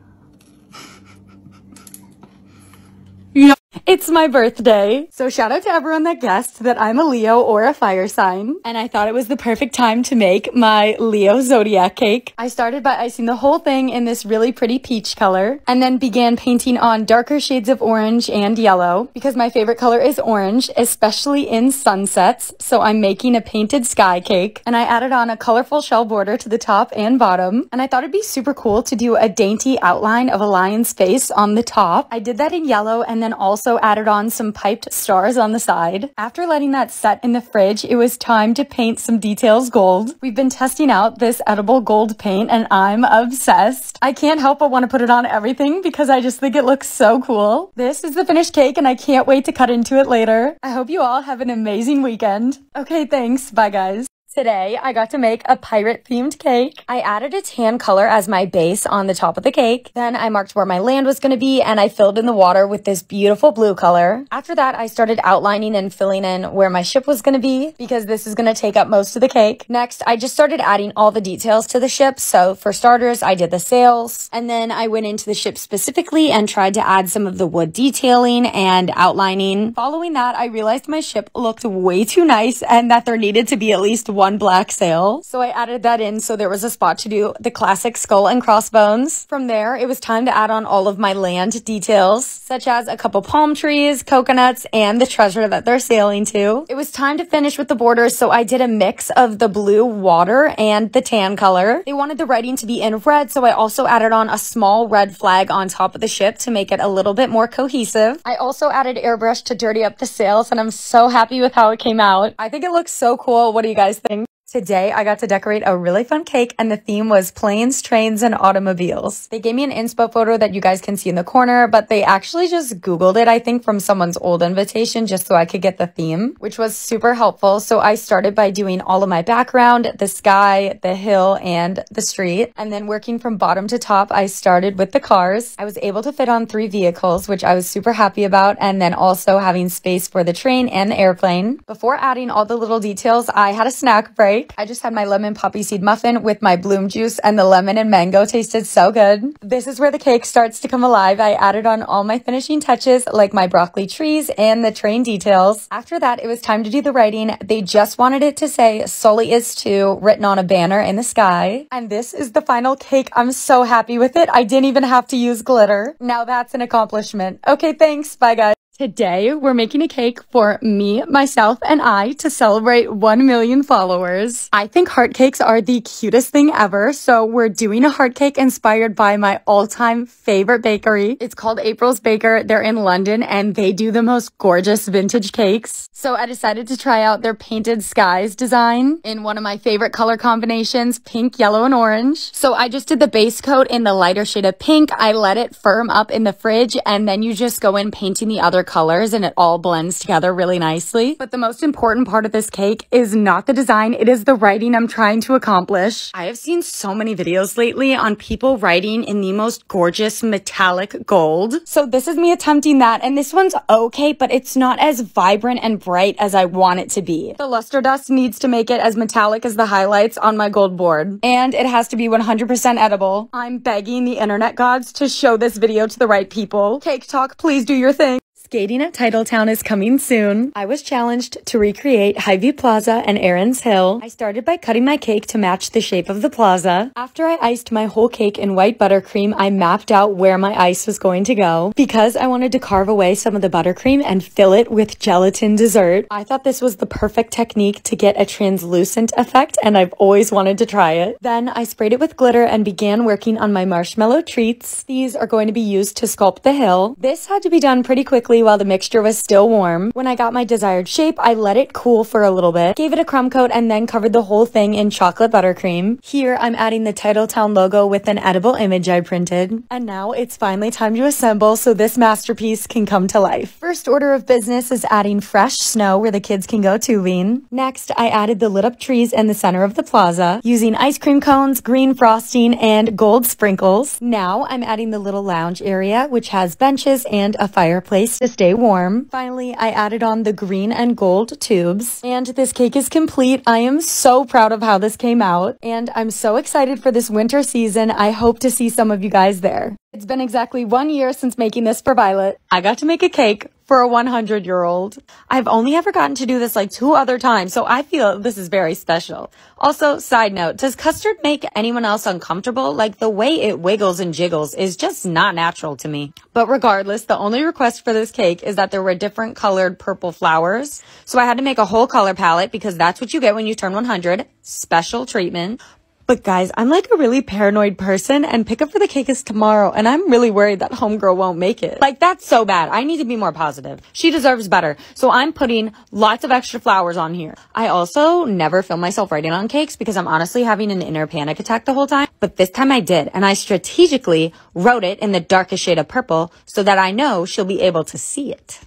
A: It's my birthday. So shout out to everyone that guessed that I'm a Leo or a fire sign. And I thought it was the perfect time to make my Leo zodiac cake. I started by icing the whole thing in this really pretty peach color and then began painting on darker shades of orange and yellow because my favorite color is orange, especially in sunsets. So I'm making a painted sky cake, and I added on a colorful shell border to the top and bottom. And I thought it'd be super cool to do a dainty outline of a lion's face on the top. I did that in yellow and then also added on some piped stars on the side. After letting that set in the fridge, it was time to paint some details gold. We've been testing out this edible gold paint and I'm obsessed. I can't help but want to put it on everything because I just think it looks so cool. This is the finished cake and I can't wait to cut into it later. I hope you all have an amazing weekend. Okay, thanks. Bye, guys. Today, I got to make a pirate-themed cake. I added a tan color as my base on the top of the cake. Then I marked where my land was going to be, and I filled in the water with this beautiful blue color. After that, I started outlining and filling in where my ship was going to be, because this is going to take up most of the cake. Next, I just started adding all the details to the ship. So for starters, I did the sails, and then I went into the ship specifically and tried to add some of the wood detailing and outlining. Following that, I realized my ship looked way too nice and that there needed to be at least one black sail. So I added that in so there was a spot to do the classic skull and crossbones. From there, it was time to add on all of my land details, such as a couple palm trees, coconuts, and the treasure that they're sailing to. It was time to finish with the borders, so I did a mix of the blue water and the tan color. They wanted the writing to be in red, so I also added on a small red flag on top of the ship to make it a little bit more cohesive. I also added airbrush to dirty up the sails, and I'm so happy with how it came out. I think it looks so cool. What do you guys think? Today, I got to decorate a really fun cake, and the theme was planes, trains, and automobiles. They gave me an inspo photo that you guys can see in the corner, but they actually just Googled it, I think, from someone's old invitation just so I could get the theme, which was super helpful. So I started by doing all of my background, the sky, the hill, and the street. And then working from bottom to top, I started with the cars. I was able to fit on 3 vehicles, which I was super happy about, and then also having space for the train and the airplane. Before adding all the little details, I had a snack break. I just had my lemon poppy seed muffin with my bloom juice, and the lemon and mango tasted so good. This is where the cake starts to come alive. I added on all my finishing touches like my broccoli trees and the train details. After that, it was time to do the writing. They just wanted it to say Sully is 2 written on a banner in the sky. And this is the final cake. I'm so happy with it. I didn't even have to use glitter. Now that's an accomplishment. Okay, thanks. Bye, guys. Today, we're making a cake for me, myself, and I to celebrate 1 million followers. I think heart cakes are the cutest thing ever, so we're doing a heart cake inspired by my all-time favorite bakery. It's called April's Baker. They're in London, and they do the most gorgeous vintage cakes. So I decided to try out their painted skies design in one of my favorite color combinations, pink, yellow, and orange. So I just did the base coat in the lighter shade of pink. I let it firm up in the fridge, and then you just go in painting the other colors and it all blends together really nicely. But the most important part of this cake is not the design, it is the writing I'm trying to accomplish. I have seen so many videos lately on people writing in the most gorgeous metallic gold. So this is me attempting that, and this one's okay, but it's not as vibrant and bright as I want it to be. The luster dust needs to make it as metallic as the highlights on my gold board, and it has to be 100% edible. I'm begging the internet gods to show this video to the right people. Cake Talk, please do your thing. Skating at Titletown is coming soon. I was challenged to recreate Highview Plaza and Aaron's Hill. I started by cutting my cake to match the shape of the plaza. After I iced my whole cake in white buttercream, I mapped out where my ice was going to go because I wanted to carve away some of the buttercream and fill it with gelatin dessert. I thought this was the perfect technique to get a translucent effect, and I've always wanted to try it. Then I sprayed it with glitter and began working on my marshmallow treats. These are going to be used to sculpt the hill. This had to be done pretty quickly while the mixture was still warm. When I got my desired shape, I let it cool for a little bit, gave it a crumb coat, and then covered the whole thing in chocolate buttercream. Here, I'm adding the Titletown logo with an edible image I printed. And now it's finally time to assemble so this masterpiece can come to life. First order of business is adding fresh snow where the kids can go tubing. Next, I added the lit up trees in the center of the plaza using ice cream cones, green frosting, and gold sprinkles. Now, I'm adding the little lounge area, which has benches and a fireplace to stay warm. Finally, I added on the green and gold tubes, and this cake is complete. I am so proud of how this came out, and I'm so excited for this winter season. I hope to see some of you guys there. It's been exactly 1 year since making this for Violet. I got to make a cake for a 100-year-old. I've only ever gotten to do this like 2 other times, so I feel this is very special. Also, side note, does custard make anyone else uncomfortable? Like, the way it wiggles and jiggles is just not natural to me. But regardless, the only request for this cake is that there were different colored purple flowers. So I had to make a whole color palette because that's what you get when you turn 100. Special treatment. But guys, I'm like a really paranoid person, and pickup for the cake is tomorrow, and I'm really worried that homegirl won't make it. Like, that's so bad. I need to be more positive. She deserves better. So I'm putting lots of extra flowers on here. I also never film myself writing on cakes because I'm honestly having an inner panic attack the whole time. But this time I did, and I strategically wrote it in the darkest shade of purple so that I know she'll be able to see it.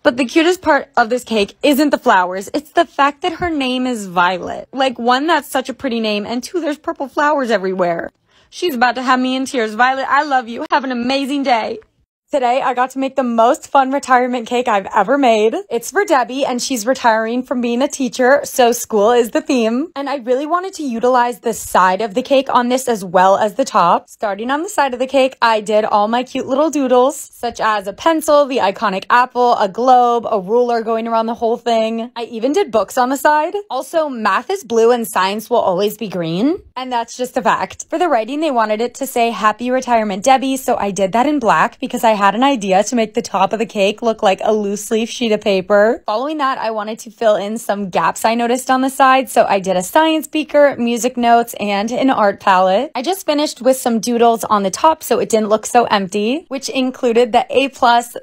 A: But the cutest part of this cake isn't the flowers. It's the fact that her name is Violet. Like, one, that's such a pretty name, and two, there's purple flowers everywhere. She's about to have me in tears. Violet, I love you. Have an amazing day. Today, I got to make the most fun retirement cake I've ever made. It's for Debbie, and she's retiring from being a teacher, so school is the theme. And I really wanted to utilize the side of the cake on this as well as the top. Starting on the side of the cake, I did all my cute little doodles, such as a pencil, the iconic apple, a globe, a ruler going around the whole thing. I even did books on the side. Also, math is blue and science will always be green. And that's just a fact. For the writing, they wanted it to say Happy Retirement Debbie, so I did that in black because I had an idea to make the top of the cake look like a loose leaf sheet of paper. Following that, I wanted to fill in some gaps I noticed on the side, so I did a science beaker, music notes, and an art palette. I just finished with some doodles on the top so it didn't look so empty, which included the A+,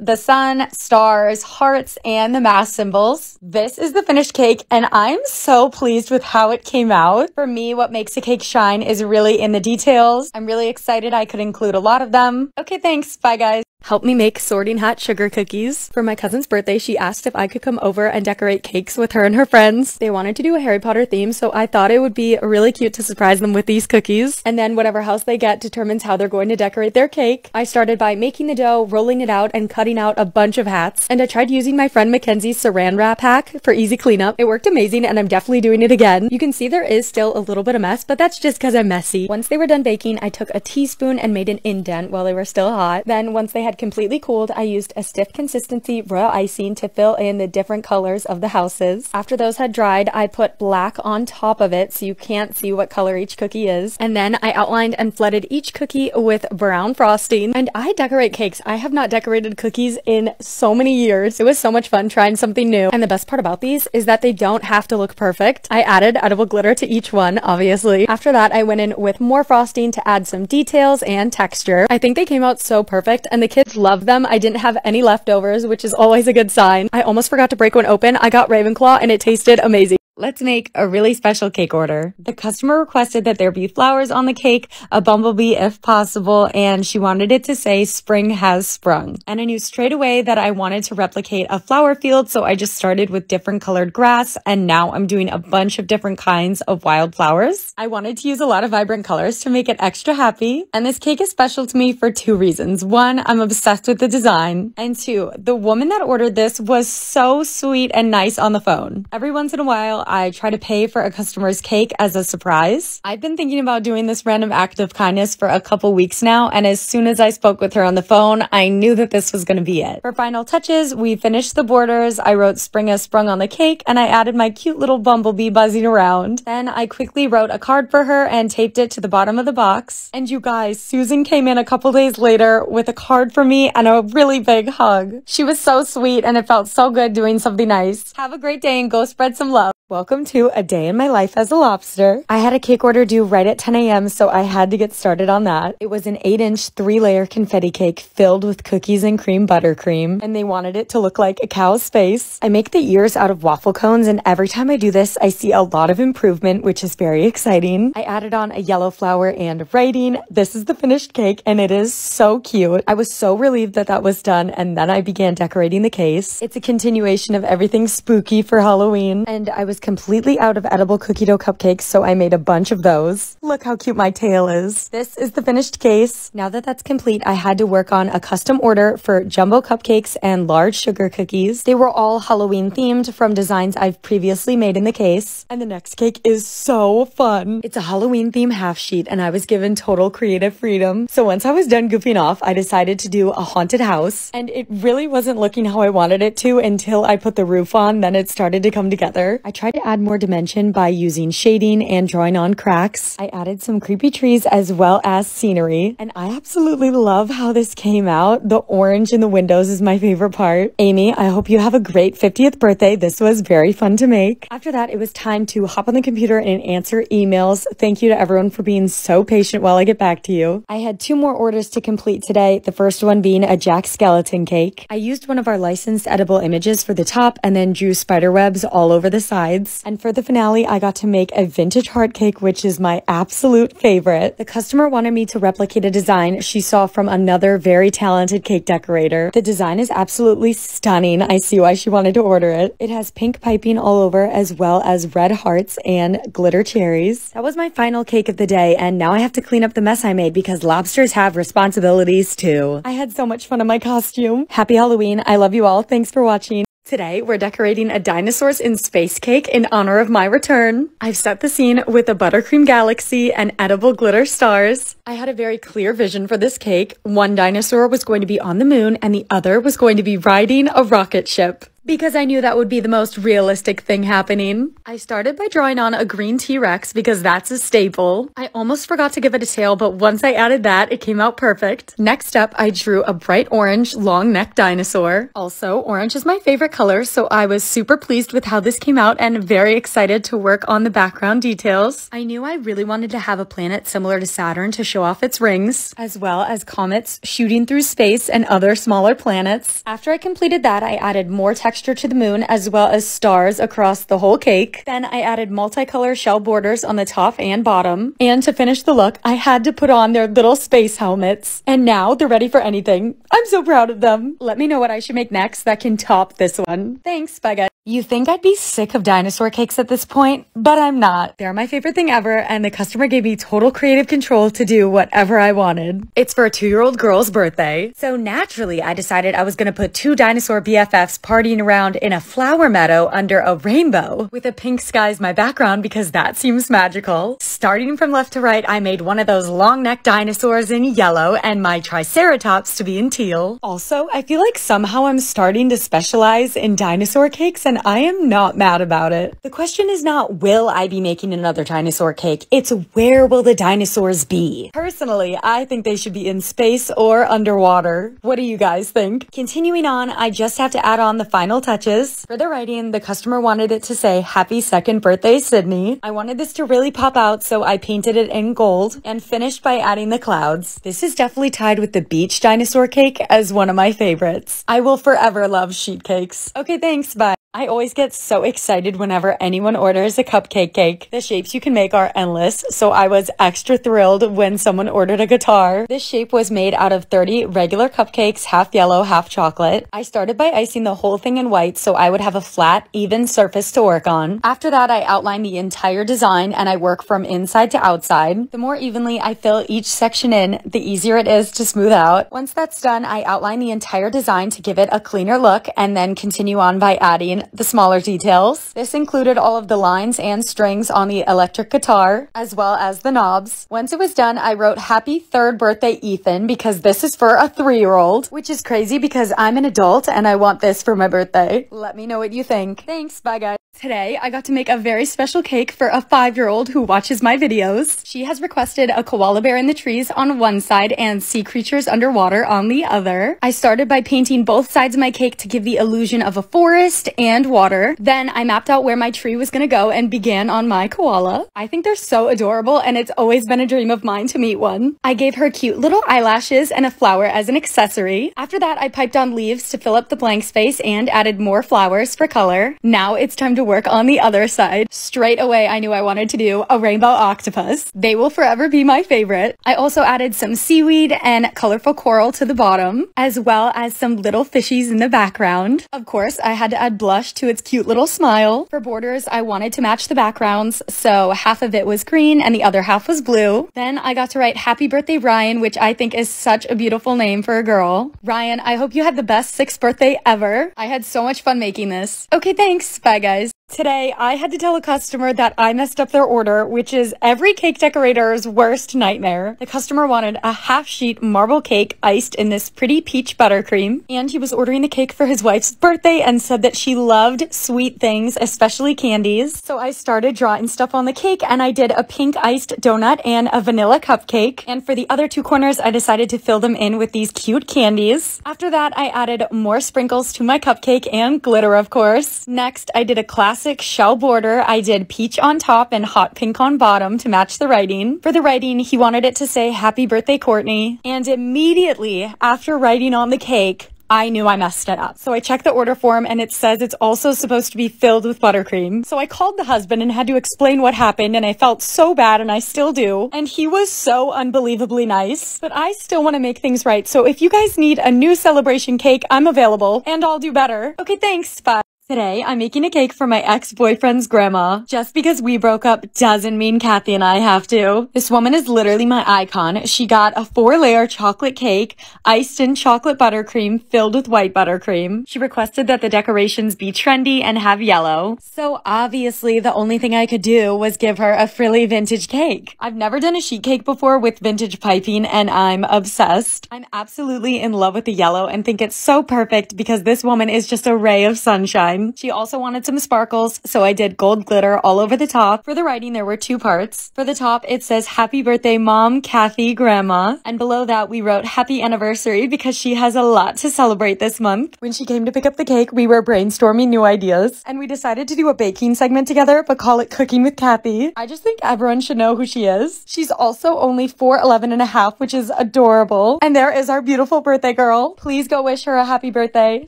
A: the sun, stars, hearts, and the math symbols. This is the finished cake, and I'm so pleased with how it came out. For me, what makes a cake shine is really in the details. I'm really excited I could include a lot of them. Okay, thanks. Bye, guys. Help me make Sorting Hat sugar cookies. For my cousin's birthday, she asked if I could come over and decorate cakes with her and her friends. They wanted to do a Harry Potter theme, so I thought it would be really cute to surprise them with these cookies. And then whatever house they get determines how they're going to decorate their cake. I started by making the dough, rolling it out, and cutting out a bunch of hats. And I tried using my friend Mackenzie's saran wrap hack for easy cleanup. It worked amazing, and I'm definitely doing it again. You can see there is still a little bit of mess, but that's just because I'm messy. Once they were done baking, I took a teaspoon and made an indent while they were still hot. Then once they had completely cooled, I used a stiff consistency royal icing to fill in the different colors of the houses. After those had dried, I put black on top of it so you can't see what color each cookie is. And then I outlined and flooded each cookie with brown frosting. And I decorate cakes. I have not decorated cookies in so many years. It was so much fun trying something new. And the best part about these is that they don't have to look perfect. I added edible glitter to each one, obviously. After that, I went in with more frosting to add some details and texture. I think they came out so perfect, and the kids loved them. I didn't have any leftovers, which is always a good sign. I almost forgot to break one open. I got Ravenclaw and it tasted amazing. Let's make a really special cake order. The customer requested that there be flowers on the cake, a bumblebee if possible, and she wanted it to say spring has sprung. And I knew straight away that I wanted to replicate a flower field, so I just started with different colored grass, and now I'm doing a bunch of different kinds of wildflowers. I wanted to use a lot of vibrant colors to make it extra happy, and this cake is special to me for two reasons. One, I'm obsessed with the design, and two, the woman that ordered this was so sweet and nice on the phone. Every once in a while, I try to pay for a customer's cake as a surprise. I've been thinking about doing this random act of kindness for a couple weeks now, and as soon as I spoke with her on the phone, I knew that this was going to be it. For final touches, we finished the borders. I wrote spring has sprung on the cake, and I added my cute little bumblebee buzzing around. Then I quickly wrote a card for her and taped it to the bottom of the box. And you guys, Susan came in a couple days later with a card for me and a really big hug. She was so sweet, and it felt so good doing something nice. Have a great day and go spread some love. Welcome to a day in my life as a lobster. I had a cake order due right at 10 a.m., so I had to get started on that. It was an 8-inch 3-layer confetti cake filled with cookies and cream buttercream, and they wanted it to look like a cow's face. I make the ears out of waffle cones, and every time I do this, I see a lot of improvement, which is very exciting. I added on a yellow flower and writing. This is the finished cake, and it is so cute. I was so relieved that that was done, and then I began decorating the case. It's a continuation of everything spooky for Halloween, and I was completely out of edible cookie dough cupcakes, so I made a bunch of those. Look how cute my tail is. This is the finished case. Now that that's complete, I had to work on a custom order for jumbo cupcakes and large sugar cookies. They were all Halloween themed from designs I've previously made in the case. And the next cake is so fun. It's a Halloween theme half sheet, and I was given total creative freedom. So once I was done goofing off, I decided to do a haunted house, and it really wasn't looking how I wanted it to until I put the roof on. Then it started to come together. I tried tried to add more dimension by using shading and drawing on cracks. I added some creepy trees as well as scenery, and I absolutely love how this came out. The orange in the windows is my favorite part. Amy, I hope you have a great 50th birthday. This was very fun to make. After that, it was time to hop on the computer and answer emails. Thank you to everyone for being so patient while I get back to you. I had 2 more orders to complete today, the first one being a Jack Skellington cake. I used one of our licensed edible images for the top and then drew spider webs all over the sides. And for the finale, I got to make a vintage heart cake, which is my absolute favorite. The customer wanted me to replicate a design she saw from another very talented cake decorator. The design is absolutely stunning. I see why she wanted to order it. It has pink piping all over as well as red hearts and glitter cherries. That was my final cake of the day, and now I have to clean up the mess I made because lobsters have responsibilities too. I had so much fun in my costume. Happy Halloween. I love you all. Thanks for watching. Today, we're decorating a dinosaurs in space cake in honor of my return. I've set the scene with a buttercream galaxy and edible glitter stars. I had a very clear vision for this cake. One dinosaur was going to be on the moon and the other was going to be riding a rocket ship, because I knew that would be the most realistic thing happening. I started by drawing on a green T-Rex because that's a staple. I almost forgot to give it a tail, but once I added that, it came out perfect. Next up, I drew a bright orange long-necked dinosaur. Also, orange is my favorite color, so I was super pleased with how this came out and very excited to work on the background details. I knew I really wanted to have a planet similar to Saturn to show off its rings, as well as comets shooting through space and other smaller planets. After I completed that, I added more texture to the moon as well as stars across the whole cake. Then I added multicolor shell borders on the top and bottom. And to finish the look, I had to put on their little space helmets. And now they're ready for anything. I'm so proud of them. Let me know what I should make next that can top this one. Thanks, bye guys. You think I'd be sick of dinosaur cakes at this point, but I'm not. They're my favorite thing ever, and the customer gave me total creative control to do whatever I wanted. It's for a 2-year-old girl's birthday. So naturally, I decided I was gonna put 2 dinosaur BFFs partying around in a flower meadow under a rainbow with a pink sky as my background because that seems magical. Starting from left to right, I made one of those long-necked dinosaurs in yellow and my Triceratops to be in teal. Also, I feel like somehow I'm starting to specialize in dinosaur cakes, and I am not mad about it. The question is not, will I be making another dinosaur cake? It's where will the dinosaurs be? Personally, I think they should be in space or underwater. What do you guys think? Continuing on, I just have to add on the final touches. For the writing, the customer wanted it to say, "Happy 2nd birthday, Sydney." I wanted this to really pop out, so I painted it in gold and finished by adding the clouds. This is definitely tied with the beach dinosaur cake as one of my favorites. I will forever love sheet cakes. Okay, thanks, bye. I always get so excited whenever anyone orders a cupcake cake. The shapes you can make are endless, so I was extra thrilled when someone ordered a guitar. This shape was made out of 30 regular cupcakes, half yellow, half chocolate. I started by icing the whole thing in white so I would have a flat, even surface to work on. After that, I outline the entire design and I work from inside to outside. The more evenly I fill each section in, the easier it is to smooth out. Once that's done, I outline the entire design to give it a cleaner look and then continue on by adding the smaller details. This included all of the lines and strings on the electric guitar, as well as the knobs. Once it was done, I wrote "Happy 3rd birthday, Ethan," because this is for a 3-year-old, which is crazy because I'm an adult and I want this for my birthday. Let me know what you think. Thanks, bye guys. Today, I got to make a very special cake for a 5-year-old who watches my videos. She has requested a koala bear in the trees on one side and sea creatures underwater on the other. I started by painting both sides of my cake to give the illusion of a forest and water. Then I mapped out where my tree was gonna go and began on my koala. I think they're so adorable and it's always been a dream of mine to meet one. I gave her cute little eyelashes and a flower as an accessory. After that, I piped on leaves to fill up the blank space and added more flowers for color. Now it's time to work on the other side. Straight away, I knew I wanted to do a rainbow octopus. They will forever be my favorite. I also added some seaweed and colorful coral to the bottom, as well as some little fishies in the background. Of course, I had to add blush to its cute little smile. For borders, I wanted to match the backgrounds, so half of it was green and the other half was blue. Then I got to write "Happy Birthday, Ryan," which I think is such a beautiful name for a girl. Ryan, I hope you had the best 6th birthday ever. I had so much fun making this. Okay, thanks. Bye, guys. Today, I had to tell a customer that I messed up their order, which is every cake decorator's worst nightmare. The customer wanted a half-sheet marble cake iced in this pretty peach buttercream, and he was ordering the cake for his wife's birthday and said that she loved sweet things, especially candies. So I started drawing stuff on the cake, and I did a pink iced donut and a vanilla cupcake. And for the other two corners, I decided to fill them in with these cute candies. After that, I added more sprinkles to my cupcake and glitter, of course. Next, I did a classic shell border. I did peach on top and hot pink on bottom to match the writing. For the writing, he wanted it to say happy birthday, Courtney. And immediately after writing on the cake, I knew I messed it up. So I checked the order form and it says it's also supposed to be filled with buttercream. So I called the husband and had to explain what happened, and I felt so bad, and I still do. And he was so unbelievably nice, but I still want to make things right. So if you guys need a new celebration cake, I'm available and I'll do better. Okay, thanks. Bye. Today, I'm making a cake for my ex-boyfriend's grandma. Just because we broke up doesn't mean Kathy and I have to. This woman is literally my icon. She got a 4-layer chocolate cake, iced in chocolate buttercream, filled with white buttercream. She requested that the decorations be trendy and have yellow. So obviously, the only thing I could do was give her a frilly vintage cake. I've never done a sheet cake before with vintage piping, and I'm obsessed. I'm absolutely in love with the yellow and think it's so perfect because this woman is just a ray of sunshine. She also wanted some sparkles, so I did gold glitter all over the top. For the writing, there were 2 parts. For the top, it says, Happy birthday, Mom, Kathy, Grandma. And below that, we wrote Happy Anniversary because she has a lot to celebrate this month. When she came to pick up the cake, we were brainstorming new ideas, and we decided to do a baking segment together, but call it Cooking with Kathy. I just think everyone should know who she is. She's also only 4'11 and a half, which is adorable. And there is our beautiful birthday girl. Please go wish her a happy birthday.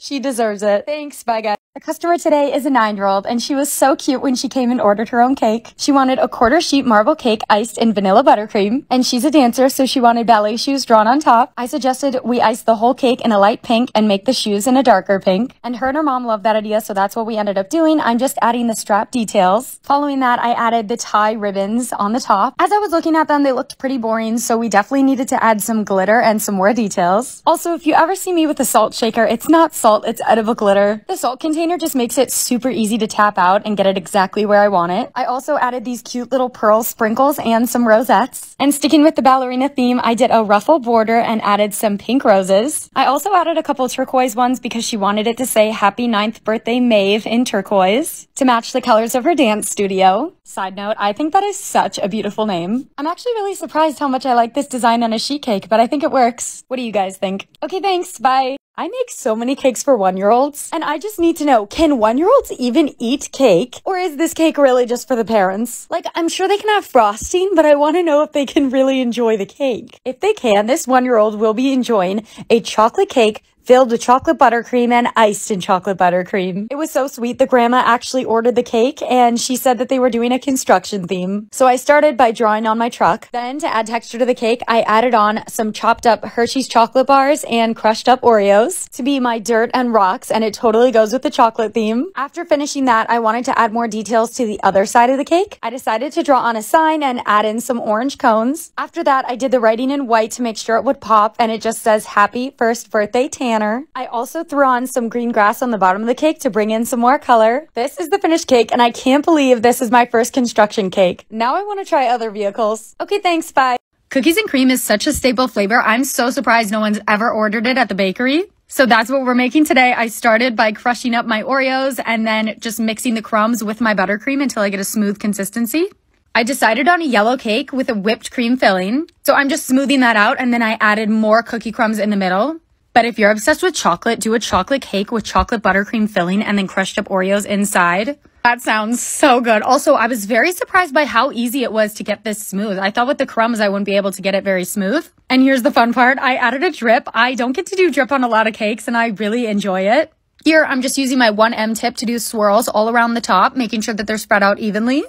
A: She deserves it. Thanks. Bye, guys. The customer today is a 9-year-old, and she was so cute when she came and ordered her own cake. She wanted a 1/4 sheet marble cake iced in vanilla buttercream, and she's a dancer, so she wanted ballet shoes drawn on top. I suggested we ice the whole cake in a light pink and make the shoes in a darker pink, and her and her mom loved that idea, so that's what we ended up doing. I'm just adding the strap details. Following that, I added the tie ribbons on the top. As I was looking at them, they looked pretty boring, so we definitely needed to add some glitter and some more details. Also, if you ever see me with a salt shaker, it's not salt, it's edible glitter. The salt container just makes it super easy to tap out and get it exactly where I want it. I also added these cute little pearl sprinkles and some rosettes. And sticking with the ballerina theme, I did a ruffle border and added some pink roses. I also added a couple turquoise ones because she wanted it to say Happy 9th Birthday Maeve in turquoise to match the colors of her dance studio. Side note, I think that is such a beautiful name. I'm actually really surprised how much I like this design on a sheet cake, but I think it works. What do you guys think? Okay, thanks. Bye. I make so many cakes for 1-year-olds, and I just need to know, can 1-year-olds even eat cake? Or is this cake really just for the parents? Like, I'm sure they can have frosting, but I want to know if they can really enjoy the cake. If they can, this 1-year-old will be enjoying a chocolate cake filled with chocolate buttercream and iced in chocolate buttercream. It was so sweet. The grandma actually ordered the cake, and she said that they were doing a construction theme. So I started by drawing on my truck. Then, to add texture to the cake, I added on some chopped up Hershey's chocolate bars and crushed up Oreos to be my dirt and rocks, and it totally goes with the chocolate theme. After finishing that, I wanted to add more details to the other side of the cake. I decided to draw on a sign and add in some orange cones. After that, I did the writing in white to make sure it would pop, and it just says Happy First Birthday Tan. I also threw on some green grass on the bottom of the cake to bring in some more color. This is the finished cake, and I can't believe this is my first construction cake. Now I want to try other vehicles. Okay, thanks, bye. Cookies and cream is such a staple flavor. I'm so surprised no one's ever ordered it at the bakery. So that's what we're making today. I started by crushing up my Oreos and then just mixing the crumbs with my buttercream until I get a smooth consistency. I decided on a yellow cake with a whipped cream filling. So I'm just smoothing that out, and then I added more cookie crumbs in the middle. But if you're obsessed with chocolate, do a chocolate cake with chocolate buttercream filling and then crushed up Oreos inside. That sounds so good. Also, I was very surprised by how easy it was to get this smooth. I thought with the crumbs, I wouldn't be able to get it very smooth. And here's the fun part. I added a drip. I don't get to do drip on a lot of cakes, and I really enjoy it. Here, I'm just using my 1M tip to do swirls all around the top, making sure that they're spread out evenly,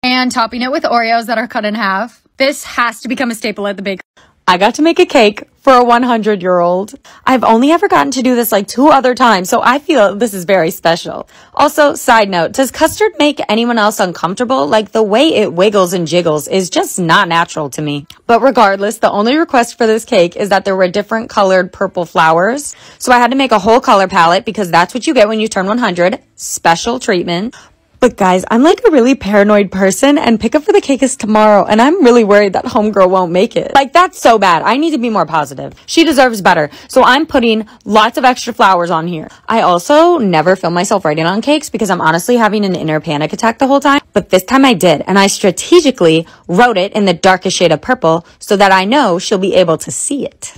A: and topping it with Oreos that are cut in half. This has to become a staple at the bakery. I got to make a cake for a 100-year-old. I've only ever gotten to do this like 2 other times, so I feel this is very special. Also, side note, does custard make anyone else uncomfortable? Like, the way it wiggles and jiggles is just not natural to me. But regardless, the only request for this cake is that there were different colored purple flowers. So I had to make a whole color palette because that's what you get when you turn 100. Special treatment. But guys, I'm like a really paranoid person, and pickup for the cake is tomorrow, and I'm really worried that homegirl won't make it. Like, that's so bad. I need to be more positive. She deserves better. So I'm putting lots of extra flowers on here. I also never film myself writing on cakes because I'm honestly having an inner panic attack the whole time. But this time I did, and I strategically wrote it in the darkest shade of purple so that I know she'll be able to see it.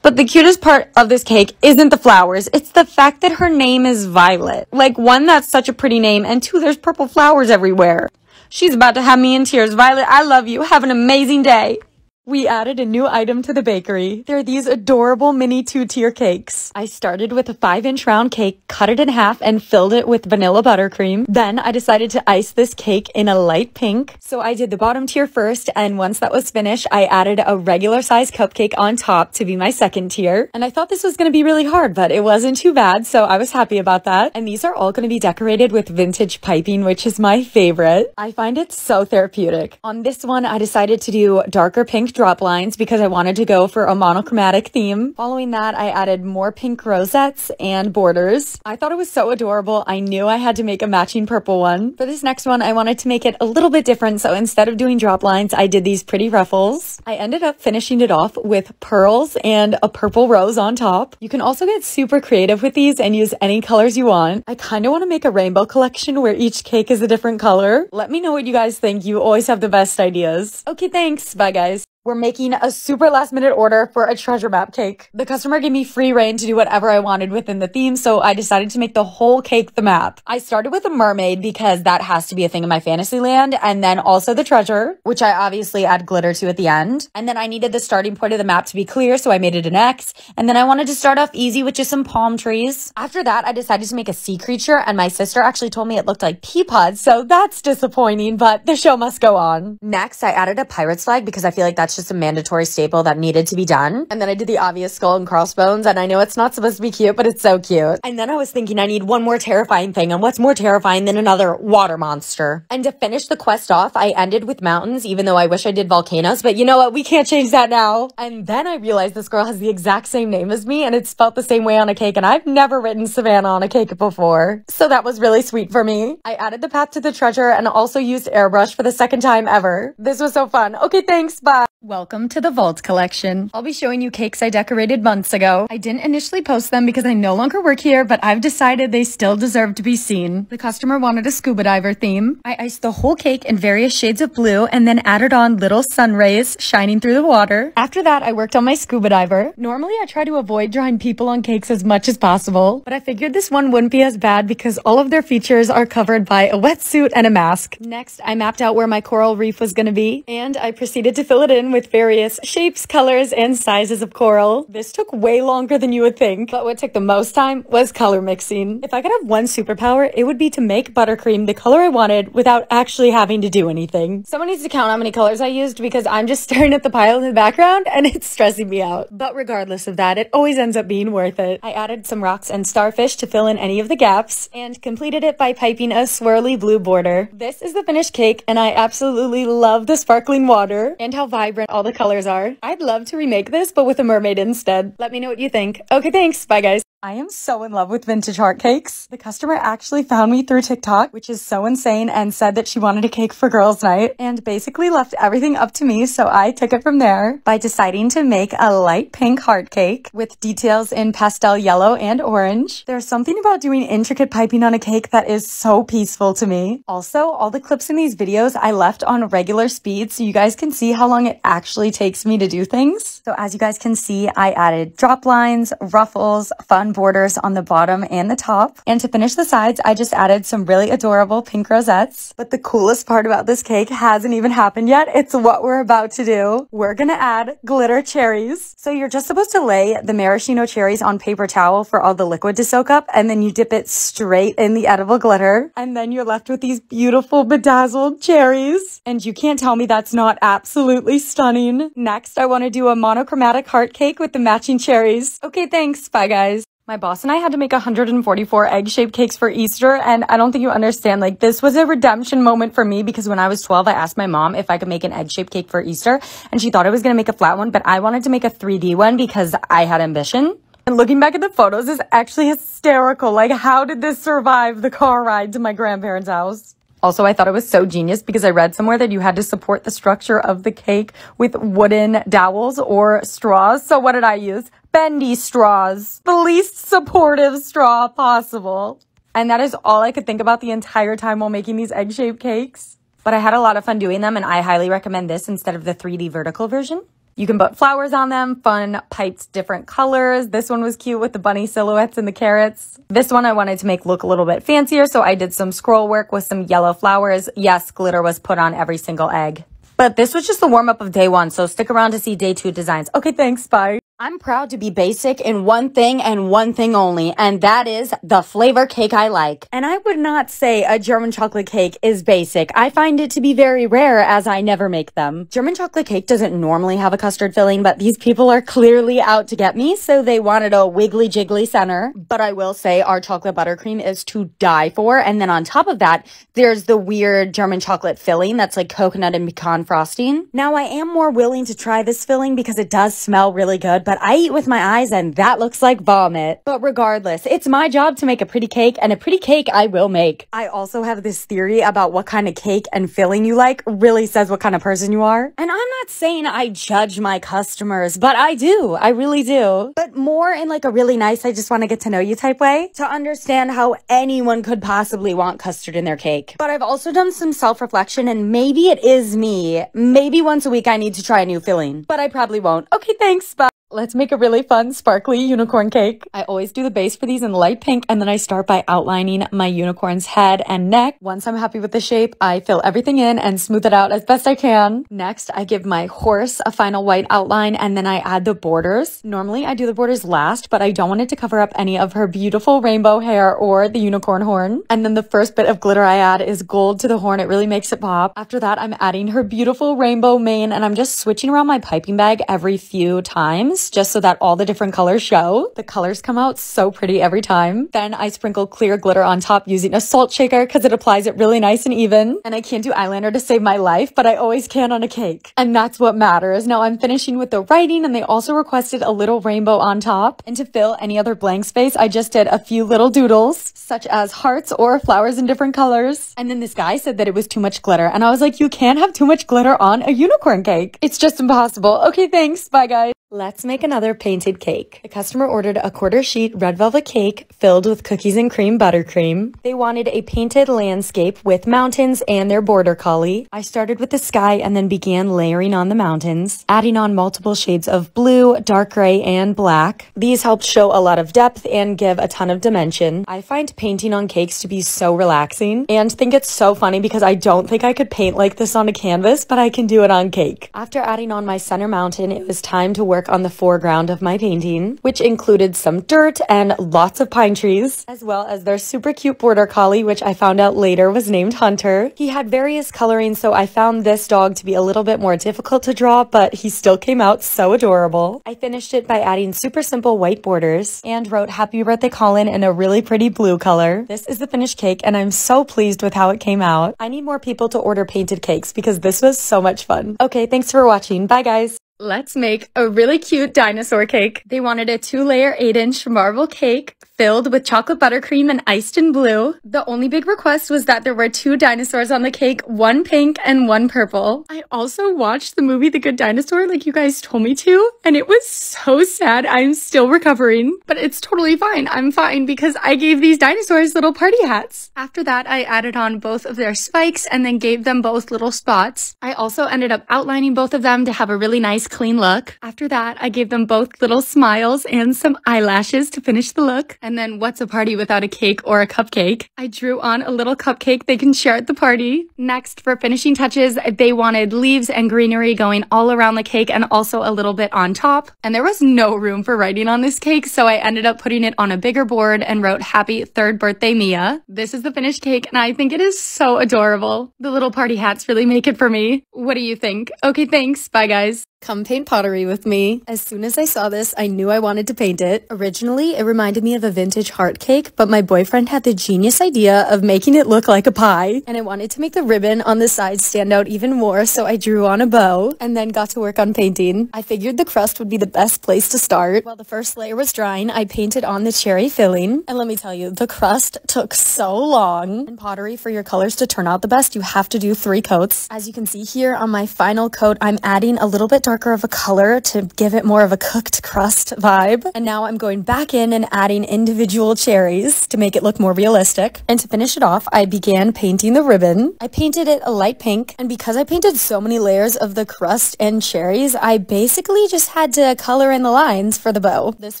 A: But the cutest part of this cake isn't the flowers. It's the fact that her name is Violet. Like, one, that's such a pretty name, and two, there's purple flowers everywhere. She's about to have me in tears. Violet, I love you. Have an amazing day. We added a new item to the bakery. They're these adorable mini 2-tier cakes. I started with a 5-inch round cake, cut it in half, and filled it with vanilla buttercream. Then I decided to ice this cake in a light pink. So I did the bottom tier first, and once that was finished, I added a regular size cupcake on top to be my second tier. And I thought this was going to be really hard, but it wasn't too bad, so I was happy about that. And these are all going to be decorated with vintage piping, which is my favorite. I find it so therapeutic. On this one, I decided to do darker pink drop lines because I wanted to go for a monochromatic theme. Following that, I added more pink rosettes and borders. I thought it was so adorable. I knew I had to make a matching purple one. For this next one, I wanted to make it a little bit different, so instead of doing drop lines, I did these pretty ruffles. I ended up finishing it off with pearls and a purple rose on top. You can also get super creative with these and use any colors you want. I kind of want to make a rainbow collection where each cake is a different color. Let me know what you guys think. You always have the best ideas. Okay, thanks. Bye, guys. We're making a super last minute order for a treasure map cake. The customer gave me free reign to do whatever I wanted within the theme, so I decided to make the whole cake the map. I started with a mermaid because that has to be a thing in my fantasy land, and then also the treasure, which I obviously add glitter to at the end. And then I needed the starting point of the map to be clear, so I made it an X. And then I wanted to start off easy with just some palm trees. After that, I decided to make a sea creature, and my sister actually told me it looked like pea pods, so that's disappointing, but the show must go on. Next, I added a pirate's flag because I feel like that's just a mandatory staple that needed to be done. And then I did the obvious skull and crossbones, and I know it's not supposed to be cute, but it's so cute. And then I was thinking I need one more terrifying thing, and what's more terrifying than another water monster? And to finish the quest off, I ended with mountains, even though I wish I did volcanoes, but you know what? We can't change that now. And then I realized this girl has the exact same name as me, and it's spelled the same way on a cake, and I've never written Savannah on a cake before. So that was really sweet for me. I added the path to the treasure and also used airbrush for the second time ever. This was so fun. Okay, thanks. Bye. Welcome to the Vault collection. I'll be showing you cakes I decorated months ago. I didn't initially post them because I no longer work here, but I've decided they still deserve to be seen. The customer wanted a scuba diver theme. I iced the whole cake in various shades of blue and then added on little sun rays shining through the water. After that, I worked on my scuba diver. Normally, I try to avoid drawing people on cakes as much as possible, but I figured this one wouldn't be as bad because all of their features are covered by a wetsuit and a mask. Next, I mapped out where my coral reef was going to be, and I proceeded to fill it in with various shapes, colors, and sizes of coral. This took way longer than you would think, but what took the most time was color mixing. If I could have one superpower, it would be to make buttercream the color I wanted without actually having to do anything. Someone needs to count how many colors I used because I'm just staring at the pile in the background and it's stressing me out. But regardless of that, it always ends up being worth it. I added some rocks and starfish to fill in any of the gaps and completed it by piping a swirly blue border. This is the finished cake, and I absolutely love the sparkling water and how vibrant all the colors are. I'd love to remake this, but with a mermaid instead. Let me know what you think. Okay, thanks. Bye, guys. I am so in love with vintage heart cakes. The customer actually found me through TikTok, which is so insane, and said that she wanted a cake for girls' night and basically left everything up to me, so I took it from there by deciding to make a light pink heart cake with details in pastel yellow and orange. There's something about doing intricate piping on a cake that is so peaceful to me. Also, all the clips in these videos I left on regular speed so you guys can see how long it actually takes me to do things. So as you guys can see, I added drop lines, ruffles, fun borders on the bottom and the top. And to finish the sides, I just added some really adorable pink rosettes. But the coolest part about this cake hasn't even happened yet. It's what we're about to do. We're gonna add glitter cherries. So you're just supposed to lay the maraschino cherries on paper towel for all the liquid to soak up, and then you dip it straight in the edible glitter. And then you're left with these beautiful bedazzled cherries. And you can't tell me that's not absolutely stunning. Next, I want to do a monochromatic heart cake with the matching cherries. Okay, thanks. Bye, guys. My boss and I had to make 144 egg-shaped cakes for Easter, and I don't think you understand, like, this was a redemption moment for me because when I was 12, I asked my mom if I could make an egg-shaped cake for Easter, and she thought I was going to make a flat one, but I wanted to make a 3D one because I had ambition. And looking back at the photos is actually hysterical. Like, how did this survive the car ride to my grandparents' house? Also, I thought it was so genius because I read somewhere that you had to support the structure of the cake with wooden dowels or straws. So what did I use? Bendy straws. The least supportive straw possible. And that is all I could think about the entire time while making these egg-shaped cakes. But I had a lot of fun doing them, and I highly recommend this instead of the 3D vertical version. You can put flowers on them, fun piped different colors. This one was cute with the bunny silhouettes and the carrots. This one I wanted to make look a little bit fancier, so I did some scroll work with some yellow flowers. Yes, glitter was put on every single egg. But this was just the warm-up of day 1, so stick around to see day 2 designs. Okay, thanks, bye. I'm proud to be basic in one thing and one thing only, and that is the flavor cake I like. And I would not say a German chocolate cake is basic. I find it to be very rare as I never make them. German chocolate cake doesn't normally have a custard filling, but these people are clearly out to get me, so they wanted a wiggly jiggly center. But I will say our chocolate buttercream is to die for, and then on top of that, there's the weird German chocolate filling that's like coconut and pecan frosting. Now I am more willing to try this filling because it does smell really good, but I eat with my eyes and that looks like vomit. But regardless, it's my job to make a pretty cake, and a pretty cake I will make. I also have this theory about what kind of cake and filling you like really says what kind of person you are. And I'm not saying I judge my customers, but I do. I really do. But more in like a really nice, I just want to get to know you type way to understand how anyone could possibly want custard in their cake. But I've also done some self-reflection, and maybe it is me. Maybe once a week I need to try a new filling, but I probably won't. Okay, thanks, bye. Let's make a really fun, sparkly unicorn cake. I always do the base for these in light pink, and then I start by outlining my unicorn's head and neck. Once I'm happy with the shape, I fill everything in and smooth it out as best I can. Next, I give my horse a final white outline, and then I add the borders. Normally, I do the borders last, but I don't want it to cover up any of her beautiful rainbow hair or the unicorn horn. And then the first bit of glitter I add is gold to the horn. It really makes it pop. After that, I'm adding her beautiful rainbow mane, and I'm just switching around my piping bag every few times, just so that all the different colors show. The colors come out so pretty every time. Then I sprinkle clear glitter on top using a salt shaker because it applies it really nice and even. And I can't do eyeliner to save my life, but I always can on a cake. And that's what matters. Now I'm finishing with the writing, and they also requested a little rainbow on top. And to fill any other blank space, I just did a few little doodles, such as hearts or flowers in different colors. And then this guy said that it was too much glitter, and I was like, you can't have too much glitter on a unicorn cake. It's just impossible. Okay, thanks. Bye, guys. Let's make another painted cake. The customer ordered a quarter sheet red velvet cake filled with cookies and cream buttercream. They wanted a painted landscape with mountains and their border collie. I started with the sky and then began layering on the mountains, adding on multiple shades of blue, dark gray, and black. These helped show a lot of depth and give a ton of dimension. I find painting on cakes to be so relaxing and think it's so funny because I don't think I could paint like this on a canvas, but I can do it on cake. After adding on my center mountain, it was time to work on the foreground of my painting, which included some dirt and lots of pine trees, as well as their super cute border collie, which I found out later was named Hunter. He had various colorings, so I found this dog to be a little bit more difficult to draw, but he still came out so adorable. I finished it by adding super simple white borders and wrote Happy Birthday Colin in a really pretty blue color. This is the finished cake, and I'm so pleased with how it came out. I need more people to order painted cakes because this was so much fun. Okay, thanks for watching. Bye, guys. Let's make a really cute dinosaur cake. They wanted a 2-layer 8-inch marble cake filled with chocolate buttercream and iced in blue. The only big request was that there were 2 dinosaurs on the cake, one pink and one purple. I also watched the movie The Good Dinosaur like you guys told me to, and it was so sad. I'm still recovering, but it's totally fine. I'm fine because I gave these dinosaurs little party hats. After that, I added on both of their spikes and then gave them both little spots. I also ended up outlining both of them to have a really nice clean look. After that, I gave them both little smiles and some eyelashes to finish the look. And then what's a party without a cake or a cupcake? I drew on a little cupcake they can share at the party. Next, for finishing touches, they wanted leaves and greenery going all around the cake and also a little bit on top. And there was no room for writing on this cake, so I ended up putting it on a bigger board and wrote Happy 3rd Birthday Mia. This is the finished cake, and I think it is so adorable. The little party hats really make it for me. What do you think? Okay, thanks. Bye, guys. Come paint pottery with me. As soon as I saw this, I knew I wanted to paint it. Originally, it reminded me of a vintage heart cake, but my boyfriend had the genius idea of making it look like a pie. And I wanted to make the ribbon on the side stand out even more, so I drew on a bow and then got to work on painting. I figured the crust would be the best place to start. While the first layer was drying, I painted on the cherry filling. And let me tell you, the crust took so long. In pottery, for your colors to turn out the best, you have to do 3 coats. As you can see here on my final coat, I'm adding a little bit darker of a color to give it more of a cooked crust vibe. And now I'm going back in and adding individual cherries to make it look more realistic. And to finish it off, I began painting the ribbon. I painted it a light pink, and because I painted so many layers of the crust and cherries, I basically just had to color in the lines for the bow. This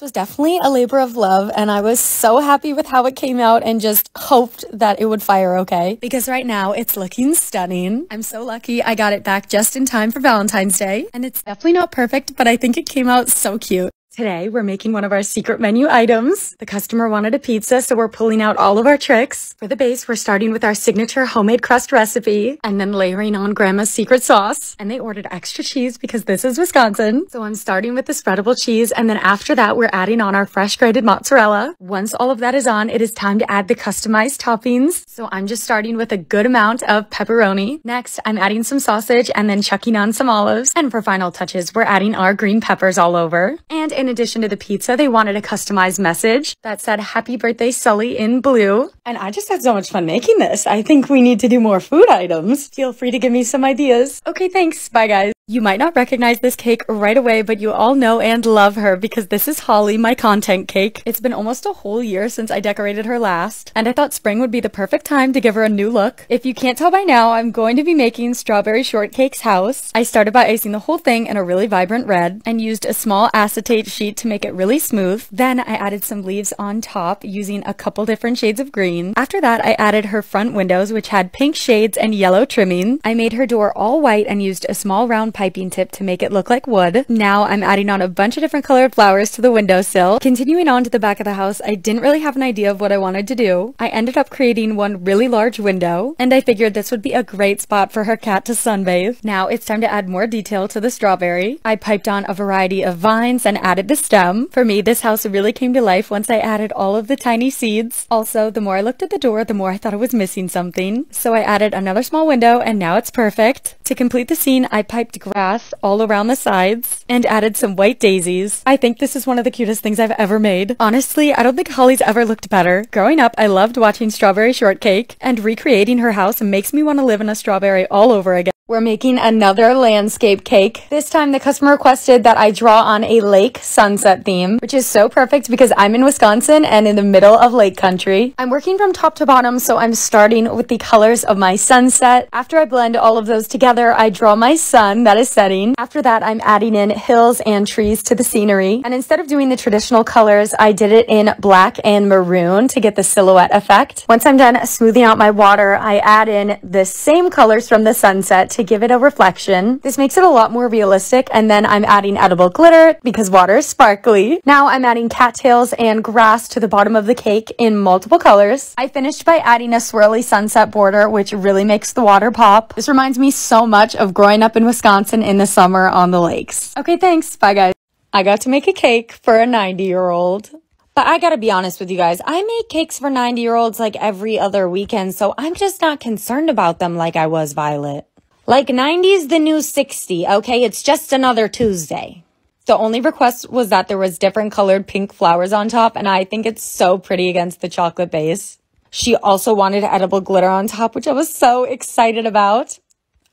A: was definitely a labor of love, and I was so happy with how it came out and just hoped that it would fire okay, because right now it's looking stunning. I'm so lucky I got it back just in time for Valentine's Day, and it's definitely not perfect, but I think it came out so cute. Today, we're making one of our secret menu items. The customer wanted a pizza, so we're pulling out all of our tricks. For the base, we're starting with our signature homemade crust recipe and then layering on Grandma's secret sauce. And they ordered extra cheese because this is Wisconsin. So I'm starting with the spreadable cheese, and then after that, we're adding on our fresh grated mozzarella. Once all of that is on, it is time to add the customized toppings. So I'm just starting with a good amount of pepperoni. Next, I'm adding some sausage and then chucking on some olives. And for final touches, we're adding our green peppers all over. And in addition to the pizza, they wanted a customized message that said "Happy Birthday, Sully" in blue. And I just had so much fun making this. I think we need to do more food items. Feel free to give me some ideas. Okay, thanks. Bye, guys. You might not recognize this cake right away, but you all know and love her because this is Holly, my content cake. It's been almost a whole year since I decorated her last, and I thought spring would be the perfect time to give her a new look. If you can't tell by now, I'm going to be making Strawberry Shortcake's house. I started by icing the whole thing in a really vibrant red and used a small acetate sheet to make it really smooth. Then I added some leaves on top using a couple different shades of green. After that, I added her front windows, which had pink shades and yellow trimming. I made her door all white and used a small round piping tip to make it look like wood. Now I'm adding on a bunch of different colored flowers to the windowsill. Continuing on to the back of the house, I didn't really have an idea of what I wanted to do. I ended up creating one really large window, and I figured this would be a great spot for her cat to sunbathe. Now it's time to add more detail to the strawberry. I piped on a variety of vines and added the stem. For me, this house really came to life once I added all of the tiny seeds. Also, the more I looked at the door, the more I thought I was missing something. So I added another small window, and now it's perfect. To complete the scene, I piped grass all around the sides and added some white daisies. I think this is one of the cutest things I've ever made. Honestly, I don't think Holly's ever looked better. Growing up, I loved watching Strawberry Shortcake, and recreating her house makes me want to live in a strawberry all over again. We're making another landscape cake. This time the customer requested that I draw on a lake sunset theme, which is so perfect because I'm in Wisconsin and in the middle of lake country. I'm working from top to bottom, so I'm starting with the colors of my sunset. After I blend all of those together, I draw my sun that is setting. After that, I'm adding in hills and trees to the scenery. And instead of doing the traditional colors, I did it in black and maroon to get the silhouette effect. Once I'm done smoothing out my water, I add in the same colors from the sunset to give it a reflection. This makes it a lot more realistic, and then I'm adding edible glitter because water is sparkly. Now I'm adding cattails and grass to the bottom of the cake in multiple colors. I finished by adding a swirly sunset border, which really makes the water pop. This reminds me so much of growing up in Wisconsin in the summer on the lakes. Okay, thanks. Bye, guys. I got to make a cake for a 90-year-old. But I gotta be honest with you guys, I make cakes for 90-year-olds like every other weekend, so I'm just not concerned about them like I was Violet. Like 90's the new 60, okay? It's just another Tuesday. The only request was that there was different colored pink flowers on top, and I think it's so pretty against the chocolate base. She also wanted edible glitter on top, which I was so excited about.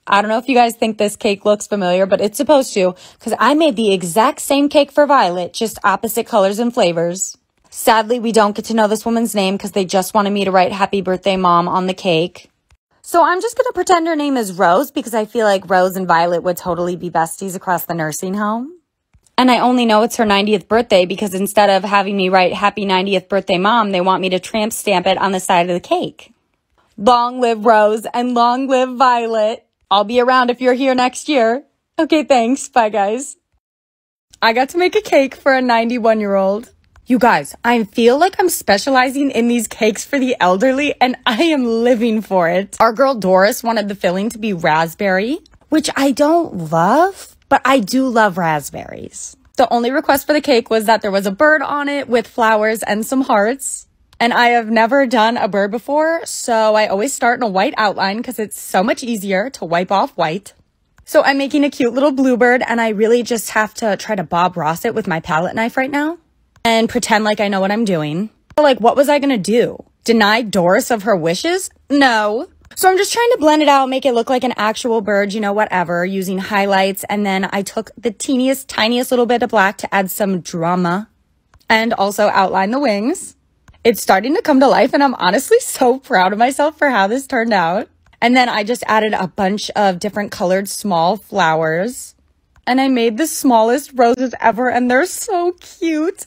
A: I don't know if you guys think this cake looks familiar, but it's supposed to, because I made the exact same cake for Violet, just opposite colors and flavors. Sadly, we don't get to know this woman's name because they just wanted me to write "Happy Birthday, Mom" on the cake. So I'm just going to pretend her name is Rose because I feel like Rose and Violet would totally be besties across the nursing home. And I only know it's her 90th birthday because instead of having me write "Happy 90th Birthday, Mom," they want me to tramp stamp it on the side of the cake. Long live Rose and long live Violet. I'll be around if you're here next year. Okay, thanks. Bye, guys. I got to make a cake for a 91-year-old. You guys, I feel like I'm specializing in these cakes for the elderly, and I am living for it. Our girl Doris wanted the filling to be raspberry, which I don't love, but I do love raspberries. The only request for the cake was that there was a bird on it with flowers and some hearts. And I have never done a bird before, so I always start in a white outline because it's so much easier to wipe off white. So I'm making a cute little bluebird, and I really just have to try to Bob Ross it with my palette knife right now and pretend like I know what I'm doing. Like, what was I gonna do? Deny Doris of her wishes? No. So I'm just trying to blend it out, make it look like an actual bird, you know, whatever, using highlights. And then I took the teeniest, tiniest little bit of black to add some drama and also outline the wings. It's starting to come to life, and I'm honestly so proud of myself for how this turned out. And then I just added a bunch of different colored small flowers. And I made the smallest roses ever, and they're so cute.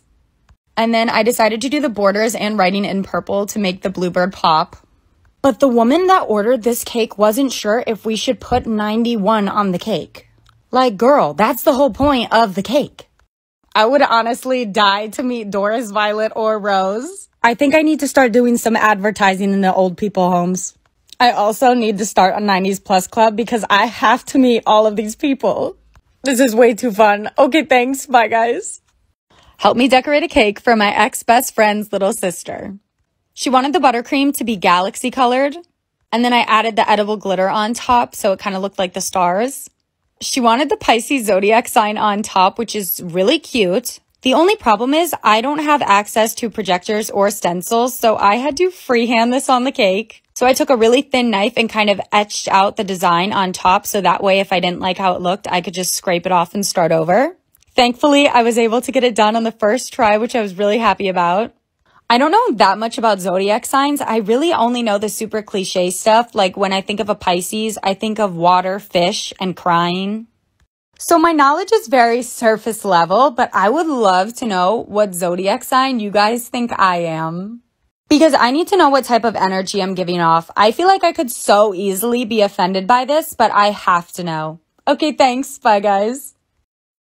A: And then I decided to do the borders and writing in purple to make the bluebird pop. But the woman that ordered this cake wasn't sure if we should put 91 on the cake. Like, girl, that's the whole point of the cake. I would honestly die to meet Doris, Violet, or Rose. I think I need to start doing some advertising in the old people homes. I also need to start a 90s Plus club because I have to meet all of these people. This is way too fun. Okay, thanks. Bye, guys. Help me decorate a cake for my ex-best friend's little sister. She wanted the buttercream to be galaxy colored, and then I added the edible glitter on top so it kind of looked like the stars. She wanted the Pisces zodiac sign on top, which is really cute. The only problem is I don't have access to projectors or stencils, so I had to freehand this on the cake. So I took a really thin knife and kind of etched out the design on top, so that way if I didn't like how it looked, I could just scrape it off and start over. Thankfully, I was able to get it done on the first try, which I was really happy about. I don't know that much about zodiac signs. I really only know the super cliche stuff. Like when I think of a Pisces, I think of water, fish, and crying. So my knowledge is very surface level, but I would love to know what zodiac sign you guys think I am. Because I need to know what type of energy I'm giving off. I feel like I could so easily be offended by this, but I have to know. Okay, thanks. Bye, guys.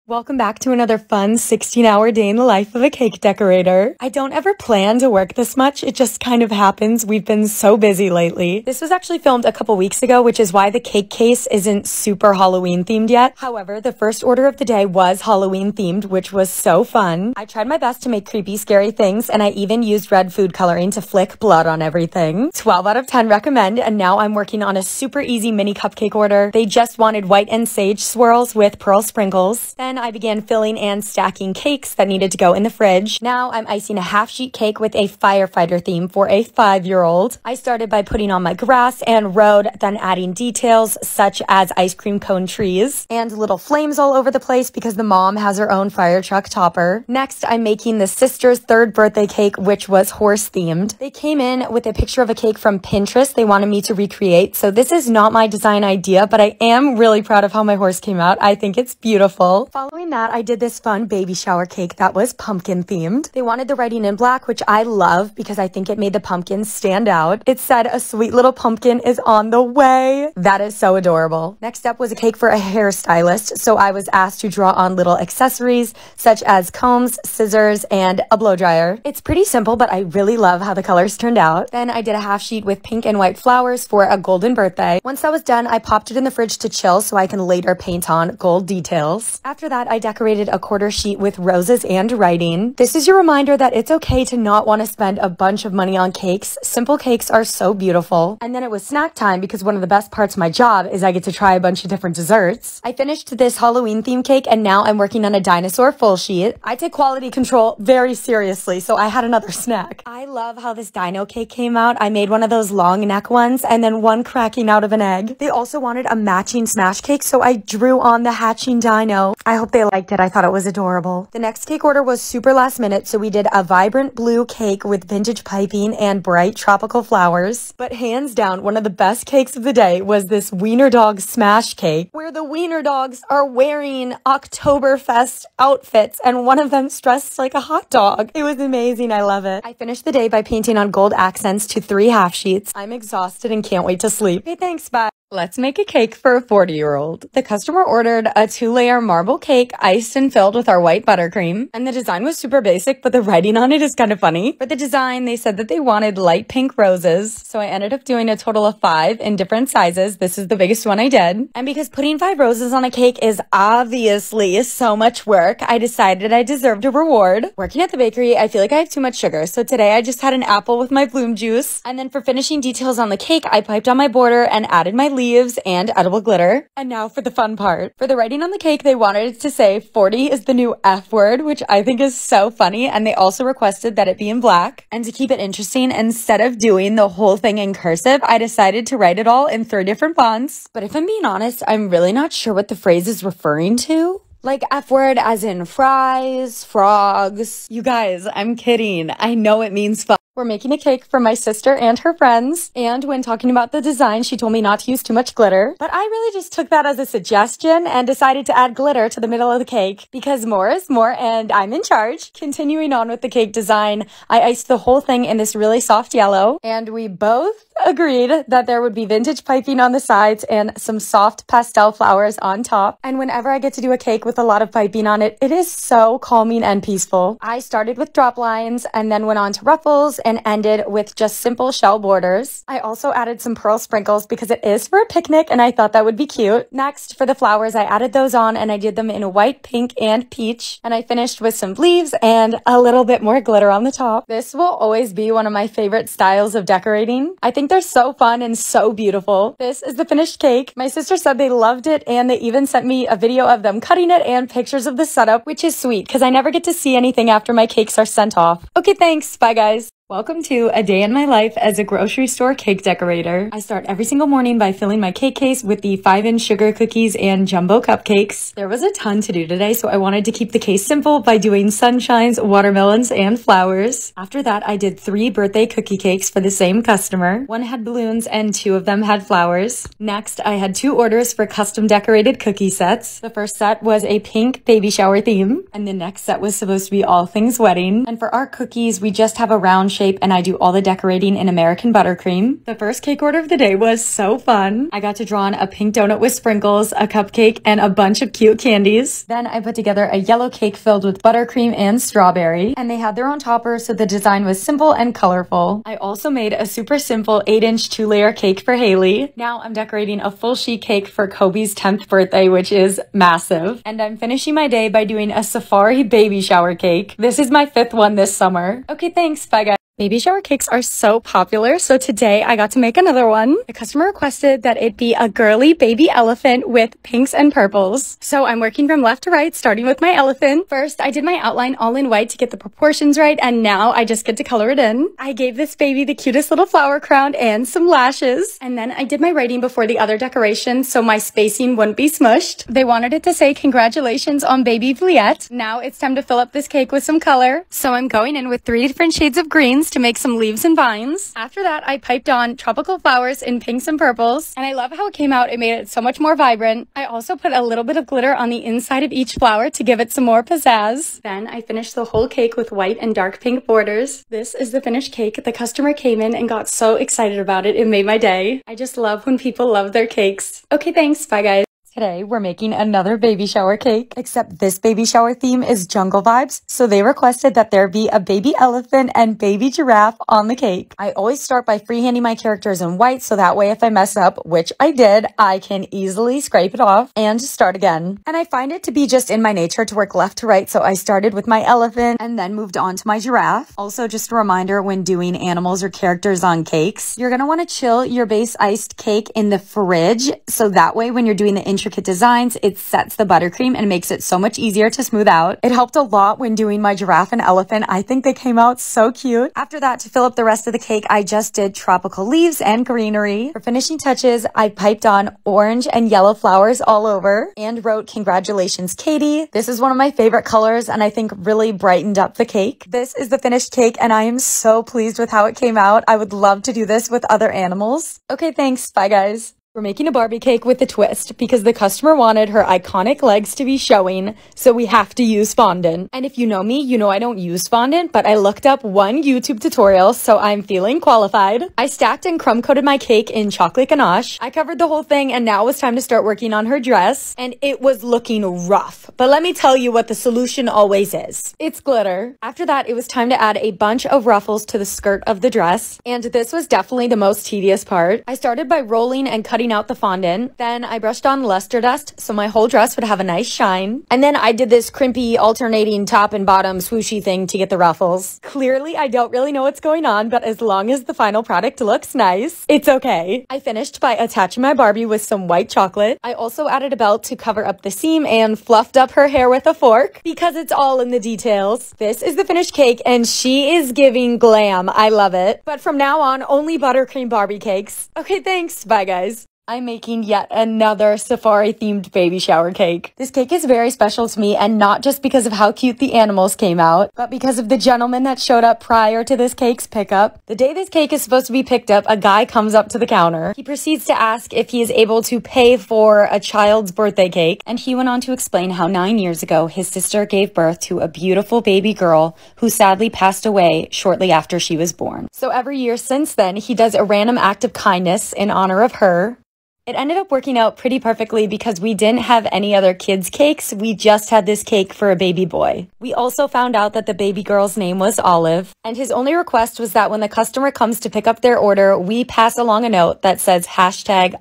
A: Welcome back to another fun 16-hour day in the life of a cake decorator. I don't ever plan to work this much. It just kind of happens. We've been so busy lately. This was actually filmed a couple weeks ago, which is why the cake case isn't super Halloween themed yet. However, the first order of the day was Halloween themed, which was so fun. I tried my best to make creepy, scary things, and I even used red food coloring to flick blood on everything. 12 out of 10 recommend, and now I'm working on a super easy mini cupcake order. They just wanted white and sage swirls with pearl sprinkles. Then I began filling and stacking cakes that needed to go in the fridge. Now I'm icing a half-sheet cake with a firefighter theme for a 5-year-old. I started by putting on my grass and road, then adding details such as ice cream cone trees and little flames all over the place because the mom has her own fire truck topper. Next, I'm making the sister's 3rd birthday cake, which was horse themed. They came in with a picture of a cake from Pinterest they wanted me to recreate, so this is not my design idea, but I am really proud of how my horse came out. I think it's beautiful. Following that, I did this fun baby shower cake that was pumpkin themed. They wanted the writing in black, which I love because I think it made the pumpkin stand out. It said, "A sweet little pumpkin is on the way." That is so adorable. Next up was a cake for a hairstylist, so I was asked to draw on little accessories such as combs, scissors, and a blow dryer. It's pretty simple, but I really love how the colors turned out. Then I did a half sheet with pink and white flowers for a golden birthday. Once that was done, I popped it in the fridge to chill so I can later paint on gold details. After that, I decorated a quarter sheet with roses and writing. This is your reminder that it's okay to not want to spend a bunch of money on cakes. Simple cakes are so beautiful. And then it was snack time because one of the best parts of my job is I get to try a bunch of different desserts. I finished this Halloween theme cake and now I'm working on a dinosaur full sheet. I take quality control very seriously, so I had another snack. I love how this dino cake came out. I made one of those long neck ones and then one cracking out of an egg. They also wanted a matching smash cake, so I drew on the hatching dino. I hope they liked it. I thought it was adorable. The next cake order was super last minute, so we did a vibrant blue cake with vintage piping and bright tropical flowers. But hands down, one of the best cakes of the day was this Wiener Dog smash cake, where the Wiener Dogs are wearing Oktoberfest outfits, and one of them's dressed like a hot dog. It was amazing. I love it. I finished the day by painting on gold accents to 3 half sheets. I'm exhausted and can't wait to sleep. Hey, thanks. Bye. Let's make a cake for a 40-year-old. The customer ordered a 2-layer marble cake, iced and filled with our white buttercream. And the design was super basic, but the writing on it is kind of funny. For the design, they said that they wanted light pink roses. So I ended up doing a total of 5 in different sizes. This is the biggest one I did. And because putting 5 roses on a cake is obviously so much work, I decided I deserved a reward. Working at the bakery, I feel like I have too much sugar. So today I just had an apple with my bloom juice. And then for finishing details on the cake, I piped on my border and added my leaves and edible glitter. And now for the fun part. For the writing on the cake, they wanted it to say 40 is the new F word, which I think is so funny. And they also requested that it be in black. And to keep it interesting, instead of doing the whole thing in cursive, I decided to write it all in 3 different fonts. But if I'm being honest, I'm really not sure what the phrase is referring to. Like F word as in fries, frogs. You guys, I'm kidding. I know it means fuck. We're making a cake for my sister and her friends. And when talking about the design, she told me not to use too much glitter. But I really just took that as a suggestion and decided to add glitter to the middle of the cake because more is more and I'm in charge. Continuing on with the cake design, I iced the whole thing in this really soft yellow. And we both agreed that there would be vintage piping on the sides and some soft pastel flowers on top. And whenever I get to do a cake with a lot of piping on it, it is so calming and peaceful. I started with drop lines and then went on to ruffles and ended with just simple shell borders. I also added some pearl sprinkles because it is for a picnic and I thought that would be cute. Next, for the flowers, I added those on and I did them in a white, pink, and peach. And I finished with some leaves and a little bit more glitter on the top. This will always be one of my favorite styles of decorating. I think they're so fun and so beautiful. This is the finished cake. My sister said they loved it and they even sent me a video of them cutting it and pictures of the setup, which is sweet because I never get to see anything after my cakes are sent off. Okay, thanks. Bye, guys. Welcome to a day in my life as a grocery store cake decorator. I start every single morning by filling my cake case with the 5-inch sugar cookies and jumbo cupcakes. There was a ton to do today, so I wanted to keep the case simple by doing sunshines, watermelons, and flowers. After that, I did 3 birthday cookie cakes for the same customer. 1 had balloons and 2 of them had flowers. Next, I had 2 orders for custom decorated cookie sets. The first set was a pink baby shower theme, and the next set was supposed to be all things wedding. And for our cookies, we just have a round shape and I do all the decorating in American buttercream. The first cake order of the day was so fun. I got to draw on a pink donut with sprinkles, a cupcake, and a bunch of cute candies. Then I put together a yellow cake filled with buttercream and strawberry, and they had their own topper, so the design was simple and colorful. I also made a super simple 8-inch 2-layer cake for Haley. Now I'm decorating a full sheet cake for Kobe's 10th birthday, which is massive. And I'm finishing my day by doing a safari baby shower cake. This is my 5th one this summer. Okay, thanks. Bye, guys. Baby shower cakes are so popular, so today I got to make another one. The customer requested that it be a girly baby elephant with pinks and purples. So I'm working from left to right, starting with my elephant. First, I did my outline all in white to get the proportions right, and now I just get to color it in. I gave this baby the cutest little flower crown and some lashes. And then I did my writing before the other decorations so my spacing wouldn't be smushed. They wanted it to say congratulations on baby Vliet. Now it's time to fill up this cake with some color. So I'm going in with 3 different shades of greens to make some leaves and vines. After that, I piped on tropical flowers in pinks and purples, and I love how it came out. It made it so much more vibrant. I also put a little bit of glitter on the inside of each flower to give it some more pizzazz. Then I finished the whole cake with white and dark pink borders. This is the finished cake. The customer came in and got so excited about it. It made my day. I just love when people love their cakes. Okay, thanks. Bye, guys. Today, we're making another baby shower cake, except this baby shower theme is jungle vibes, so they requested that there be a baby elephant and baby giraffe on the cake. I always start by freehanding my characters in white, so that way if I mess up, which I did, I can easily scrape it off and start again. And I find it to be just in my nature to work left to right, so I started with my elephant and then moved on to my giraffe. Also, just a reminder, when doing animals or characters on cakes, you're gonna wanna chill your base iced cake in the fridge, so that way when you're doing the intricate designs, it sets the buttercream and makes it so much easier to smooth out. It helped a lot when doing my giraffe and elephant. I think they came out so cute. After that, to fill up the rest of the cake, I just did tropical leaves and greenery. For finishing touches, I piped on orange and yellow flowers all over and wrote congratulations, Katie. This is one of my favorite colors and I think really brightened up the cake. This is the finished cake and I am so pleased with how it came out. I would love to do this with other animals. Okay, thanks. Bye, guys. We're making a Barbie cake with a twist because the customer wanted her iconic legs to be showing, so we have to use fondant. And if you know me, you know I don't use fondant, but I looked up one YouTube tutorial, so I'm feeling qualified. I stacked and crumb coated my cake in chocolate ganache. I covered the whole thing, and now it was time to start working on her dress, and it was looking rough. But let me tell you what the solution always is. It's glitter. After that, it was time to add a bunch of ruffles to the skirt of the dress, and this was definitely the most tedious part. I started by rolling and cutting out the fondant. Then I brushed on luster dust so my whole dress would have a nice shine. And then I did this crimpy alternating top and bottom swooshy thing to get the ruffles. Clearly, I don't really know what's going on, but as long as the final product looks nice, it's okay. I finished by attaching my Barbie with some white chocolate. I also added a belt to cover up the seam and fluffed up her hair with a fork because it's all in the details. This is the finished cake and she is giving glam. I love it. But from now on, only buttercream Barbie cakes. Okay, thanks. Bye, guys. I'm making yet another safari-themed baby shower cake. This cake is very special to me, and not just because of how cute the animals came out, but because of the gentleman that showed up prior to this cake's pickup. The day this cake is supposed to be picked up, a guy comes up to the counter. He proceeds to ask if he is able to pay for a child's birthday cake, and he went on to explain how 9 years ago, his sister gave birth to a beautiful baby girl who sadly passed away shortly after she was born. So every year since then, he does a random act of kindness in honor of her. It ended up working out pretty perfectly because we didn't have any other kids' cakes. We just had this cake for a baby boy. We also found out that the baby girl's name was Olive, and his only request was that when the customer comes to pick up their order, we pass along a note that says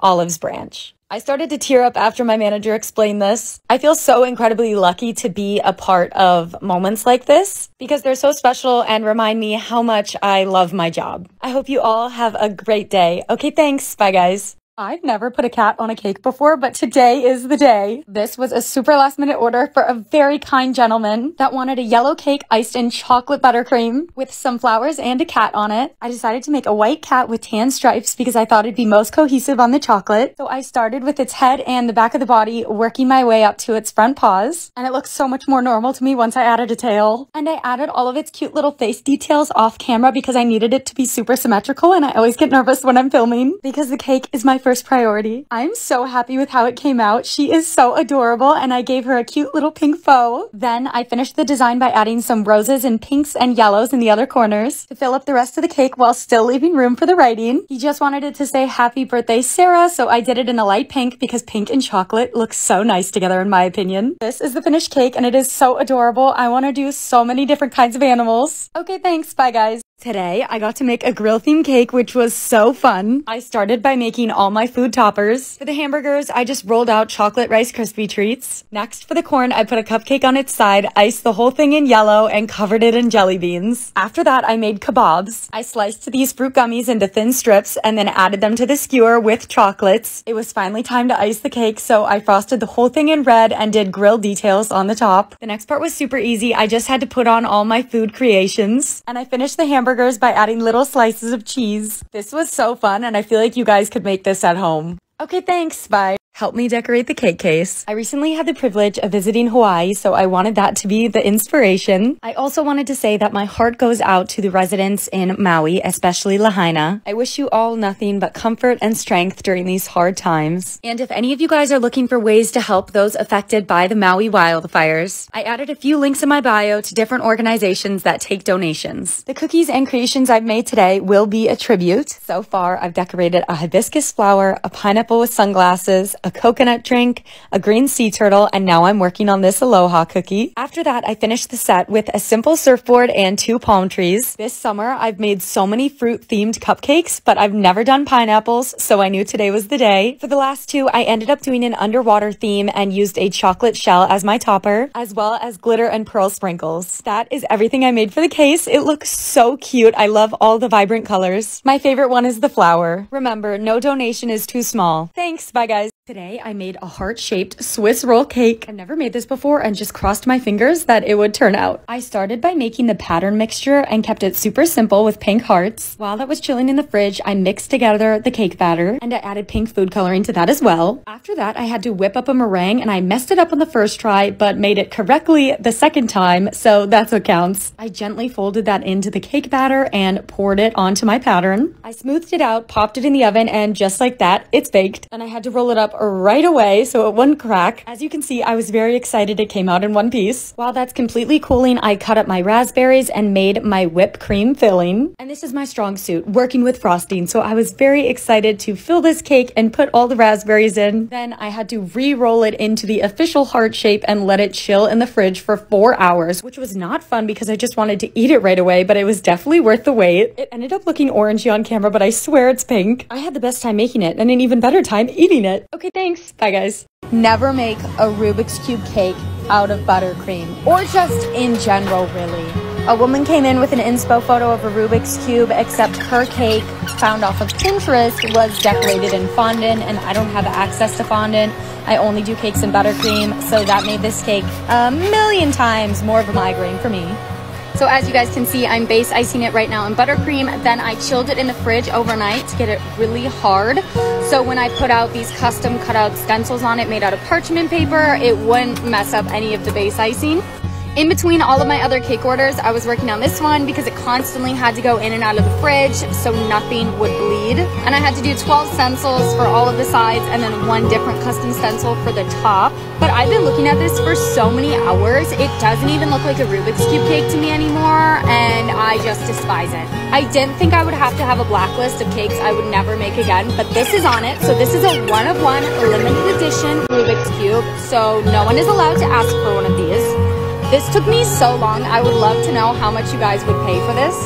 A: #Olive's Branch. I started to tear up after my manager explained this. I feel so incredibly lucky to be a part of moments like this because they're so special and remind me how much I love my job. I hope you all have a great day. Okay, thanks. Bye, guys. I've never put a cat on a cake before, but today is the day. This was a super last minute order for a very kind gentleman that wanted a yellow cake iced in chocolate buttercream with some flowers and a cat on it. I decided to make a white cat with tan stripes because I thought it'd be most cohesive on the chocolate. So I started with its head and the back of the body, working my way up to its front paws. And it looks so much more normal to me once I added a tail. And I added all of its cute little face details off camera because I needed it to be super symmetrical, and I always get nervous when I'm filming because the cake is my first priority. I'm so happy with how it came out. She is so adorable, and I gave her a cute little pink bow. Then I finished the design by adding some roses and pinks and yellows in the other corners to fill up the rest of the cake while still leaving room for the writing. He just wanted it to say happy birthday Sarah, so I did it in a light pink because pink and chocolate look so nice together in my opinion. This is the finished cake and it is so adorable. I want to do so many different kinds of animals. Okay, thanks. Bye, guys. Today, I got to make a grill-themed cake, which was so fun. I started by making all my food toppers. For the hamburgers, I just rolled out chocolate Rice Krispie treats. Next, for the corn, I put a cupcake on its side, iced the whole thing in yellow, and covered it in jelly beans. After that, I made kebabs. I sliced these fruit gummies into thin strips and then added them to the skewer with chocolates. It was finally time to ice the cake, so I frosted the whole thing in red and did grill details on the top. The next part was super easy. I just had to put on all my food creations, and I finished the hamburgers by adding little slices of cheese. This was so fun, and I feel like you guys could make this at home. Okay, thanks. Bye. Help me decorate the cake case. I recently had the privilege of visiting Hawaii, so I wanted that to be the inspiration. I also wanted to say that my heart goes out to the residents in Maui, especially Lahaina. I wish you all nothing but comfort and strength during these hard times. And if any of you guys are looking for ways to help those affected by the Maui wildfires, I added a few links in my bio to different organizations that take donations. The cookies and creations I've made today will be a tribute. So far, I've decorated a hibiscus flower, a pineapple with sunglasses, a coconut drink, a green sea turtle, and now I'm working on this aloha cookie. After that, I finished the set with a simple surfboard and 2 palm trees. This summer, I've made so many fruit-themed cupcakes, but I've never done pineapples, so I knew today was the day. For the last 2, I ended up doing an underwater theme and used a chocolate shell as my topper, as well as glitter and pearl sprinkles. That is everything I made for the case. It looks so cute. I love all the vibrant colors. My favorite one is the flower. Remember, no donation is too small. Thanks. Bye, guys. Today, I made a heart-shaped Swiss roll cake. I've never made this before and just crossed my fingers that it would turn out. I started by making the pattern mixture and kept it super simple with pink hearts. While that was chilling in the fridge, I mixed together the cake batter and I added pink food coloring to that as well. After that, I had to whip up a meringue and I messed it up on the first try, but made it correctly the second time, so that's what counts. I gently folded that into the cake batter and poured it onto my pattern. I smoothed it out, popped it in the oven, and just like that, it's baked. And I had to roll it up right away so it wouldn't crack. As you can see, I was very excited it came out in one piece. While that's completely cooling, I cut up my raspberries and made my whipped cream filling. And this is my strong suit, working with frosting, so I was very excited to fill this cake and put all the raspberries in. Then I had to re-roll it into the official heart shape and let it chill in the fridge for 4 hours, which was not fun because I just wanted to eat it right away, but it was definitely worth the wait. It ended up looking orangey on camera, but I swear it's pink. I had the best time making it and an even better time eating it. Okay, thanks. Bye, guys. Never make a Rubik's Cube cake out of buttercream, or just in general, really. A woman came in with an inspo photo of a Rubik's Cube, except her cake, found off of Pinterest, was decorated in fondant, and I don't have access to fondant. I only do cakes in buttercream, so that made this cake a million times more of a migraine for me. So as you guys can see, I'm base icing it right now in buttercream. Then I chilled it in the fridge overnight to get it really hard. So when I put out these custom cutout stencils on it made out of parchment paper, it wouldn't mess up any of the base icing. In between all of my other cake orders, I was working on this one because it constantly had to go in and out of the fridge so nothing would bleed. And I had to do 12 stencils for all of the sides and then one different custom stencil for the top. But I've been looking at this for so many hours, it doesn't even look like a Rubik's Cube cake to me anymore, and I just despise it. I didn't think I would have to have a blacklist of cakes I would never make again, but this is on it. So this is a one-of-one limited edition Rubik's Cube, so no one is allowed to ask for one of these. This took me so long. I would love to know how much you guys would pay for this,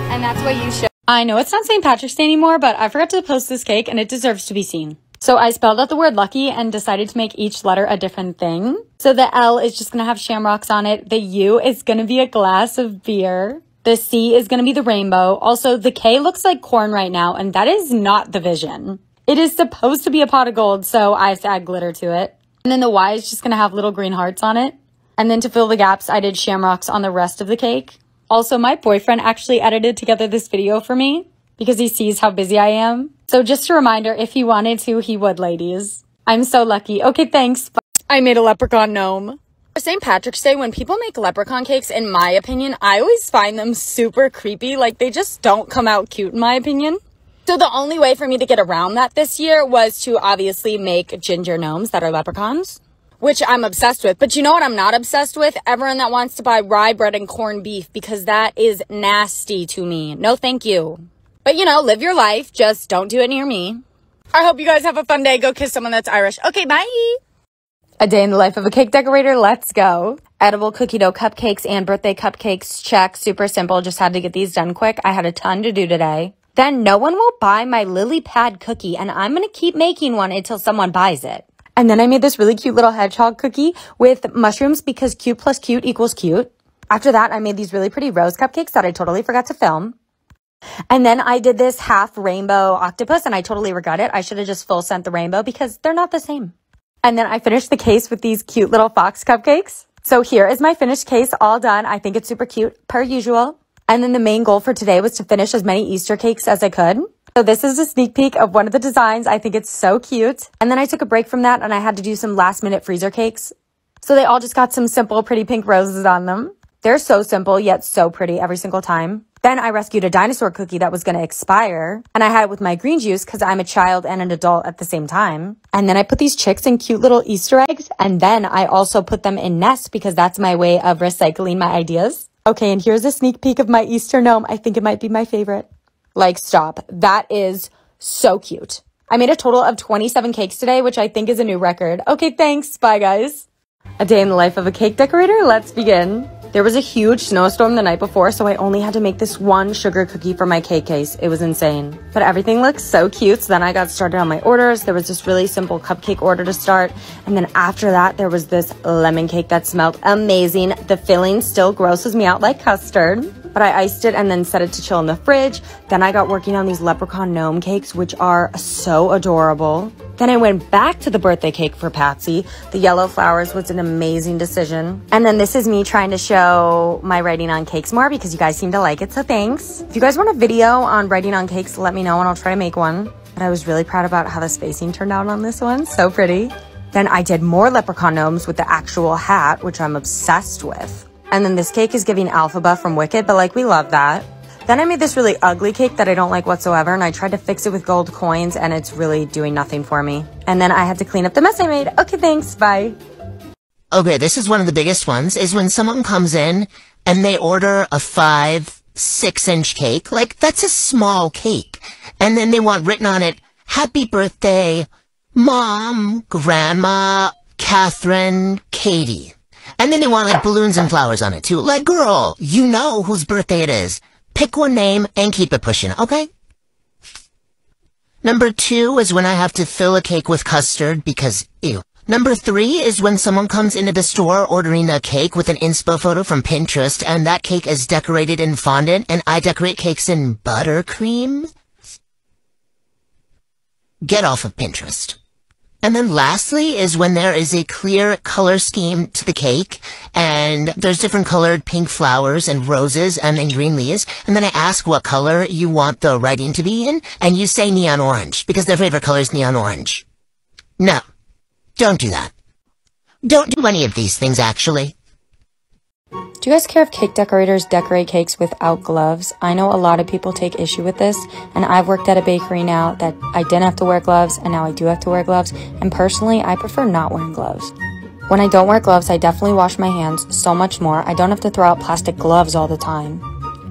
A: and that's what you should. I know it's not St. Patrick's Day anymore, but I forgot to post this cake and it deserves to be seen. So I spelled out the word lucky and decided to make each letter a different thing. So the L is just going to have shamrocks on it. The U is going to be a glass of beer. The C is going to be the rainbow. Also, the K looks like corn right now, and that is not the vision. It is supposed to be a pot of gold, so I have to add glitter to it. And then the Y is just going to have little green hearts on it. And then to fill the gaps, I did shamrocks on the rest of the cake. Also, my boyfriend actually edited together this video for me because he sees how busy I am. So just a reminder, if he wanted to, he would, ladies. I'm so lucky. Okay, thanks. Bye. I made a leprechaun gnome. For St. Patrick's Day, when people make leprechaun cakes, in my opinion, I always find them super creepy. Like, they just don't come out cute, in my opinion. So the only way for me to get around that this year was to obviously make ginger gnomes that are leprechauns, which I'm obsessed with. But you know what I'm not obsessed with? Everyone that wants to buy rye bread and corned beef, because that is nasty to me. No, thank you. But you know, live your life. Just don't do it near me. I hope you guys have a fun day. Go kiss someone that's Irish. Okay, bye. A day in the life of a cake decorator. Let's go. Edible cookie dough cupcakes and birthday cupcakes. Check. Super simple. Just had to get these done quick. I had a ton to do today. Then no one will buy my lily pad cookie, and I'm going to keep making one until someone buys it. And then I made this really cute little hedgehog cookie with mushrooms because cute plus cute equals cute. After that, I made these really pretty rose cupcakes that I totally forgot to film. And then I did this half rainbow octopus, and I totally regret it. I should have just full sent the rainbow because they're not the same. And then I finished the case with these cute little fox cupcakes. So here is my finished case, all done. I think it's super cute, per usual. And then the main goal for today was to finish as many Easter cakes as I could. So this is a sneak peek of one of the designs. I think it's so cute. And then I took a break from that and I had to do some last minute freezer cakes. So they all just got some simple, pretty pink roses on them. They're so simple, yet so pretty every single time. Then I rescued a dinosaur cookie that was going to expire. And I had it with my green juice because I'm a child and an adult at the same time. And then I put these chicks in cute little Easter eggs. And then I also put them in nests because that's my way of recycling my ideas. Okay, and here's a sneak peek of my Easter gnome. I think it might be my favorite. Like, stop. That is so cute. I made a total of 27 cakes today, which I think is a new record. Okay, thanks. Bye, guys. A day in the life of a cake decorator. Let's begin. There was a huge snowstorm the night before, so I only had to make this one sugar cookie for my cake case. It was insane. But everything looks so cute, so then I got started on my orders. There was this really simple cupcake order to start, and then after that, there was this lemon cake that smelled amazing. The filling still grosses me out like custard. but I iced it and then set it to chill in the fridge. Then I got working on these leprechaun gnome cakes, which are so adorable. Then I went back to the birthday cake for Patsy. The yellow flowers was an amazing decision. And then this is me trying to show my writing on cakes more because you guys seem to like it, so thanks. If you guys want a video on writing on cakes, let me know and I'll try to make one. But I was really proud about how the spacing turned out on this one. So pretty. Then I did more leprechaun gnomes with the actual hat, which I'm obsessed with. And then this cake is giving Alphaba from Wicked, but like we love that. Then I made this really ugly cake that I don't like whatsoever, and I tried to fix it with gold coins, and it's really doing nothing for me. And then I had to clean up the mess I made. Okay, thanks, bye.
D: Okay, this is one of the biggest ones, is when someone comes in and they order a 5-6-inch cake. Like, that's a small cake. And then they want written on it, Happy Birthday, Mom, Grandma, Catherine, Katie. And then they want, like, balloons and flowers on it, too. Like, girl, you know whose birthday it is. Pick one name and keep it pushing, okay? Number 2 is when I have to fill a cake with custard because, ew. Number 3 is when someone comes into the store ordering a cake with an inspo photo from Pinterest and that cake is decorated in fondant and I decorate cakes in buttercream. Get off of Pinterest. And then lastly is when there is a clear color scheme to the cake, and there's different colored pink flowers and roses and then green leaves, and then I ask what color you want the writing to be in, and you say neon orange, because their favorite color is neon orange. No, don't do that. Don't do any of these things, actually.
A: Do you guys care if cake decorators decorate cakes without gloves? I know a lot of people take issue with this, and I've worked at a bakery now that I didn't have to wear gloves, and now I do have to wear gloves, and personally, I prefer not wearing gloves. When I don't wear gloves, I definitely wash my hands so much more. I don't have to throw out plastic gloves all the time.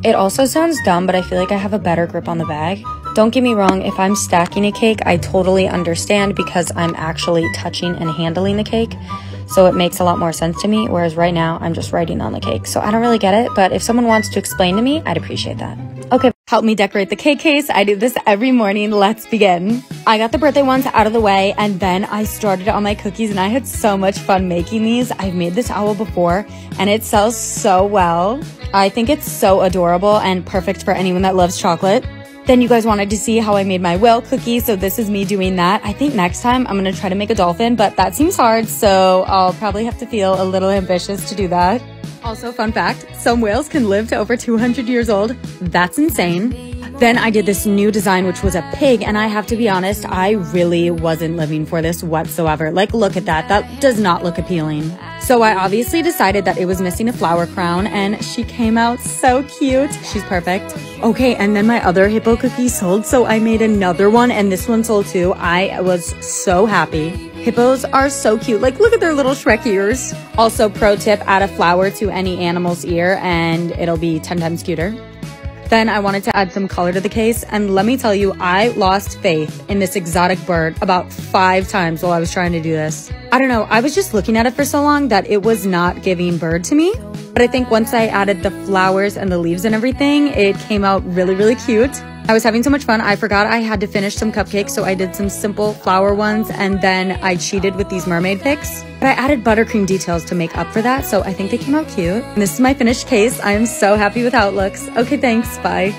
A: It also sounds dumb, but I feel like I have a better grip on the bag. Don't get me wrong, if I'm stacking a cake, I totally understand because I'm actually touching and handling the cake. So it makes a lot more sense to me, whereas right now I'm just writing on the cake. So I don't really get it, but if someone wants to explain to me, I'd appreciate that. Okay, help me decorate the cake case. I do this every morning. Let's begin. I got the birthday ones out of the way and then I started on my cookies and I had so much fun making these. I've made this owl before and it sells so well. I think it's so adorable and perfect for anyone that loves chocolate. Then you guys wanted to see how I made my whale cookie, so this is me doing that. I think next time I'm gonna try to make a dolphin, but that seems hard, so I'll probably have to feel a little ambitious to do that. Also, fun fact, some whales can live to over 200 years old. That's insane. Then I did this new design, which was a pig, and I have to be honest, I really wasn't living for this whatsoever. Like, look at that. That does not look appealing. So I obviously decided that it was missing a flower crown, and she came out so cute. She's perfect. Okay, and then my other hippo cookie sold, so I made another one, and this one sold too. I was so happy. Hippos are so cute. Like, look at their little Shrek ears. Also, pro tip, add a flower to any animal's ear, and it'll be 10 times cuter. Then I wanted to add some color to the case, and let me tell you, I lost faith in this exotic bird about 5 times while I was trying to do this. I don't know, I was just looking at it for so long that it was not giving bird to me. But I think once I added the flowers and the leaves and everything, it came out really, really cute. I was having so much fun, I forgot I had to finish some cupcakes, so I did some simple flower ones, and then I cheated with these mermaid picks. But I added buttercream details to make up for that, so I think they came out cute. And this is my finished case. I am so happy with how it looks. Okay, thanks, bye.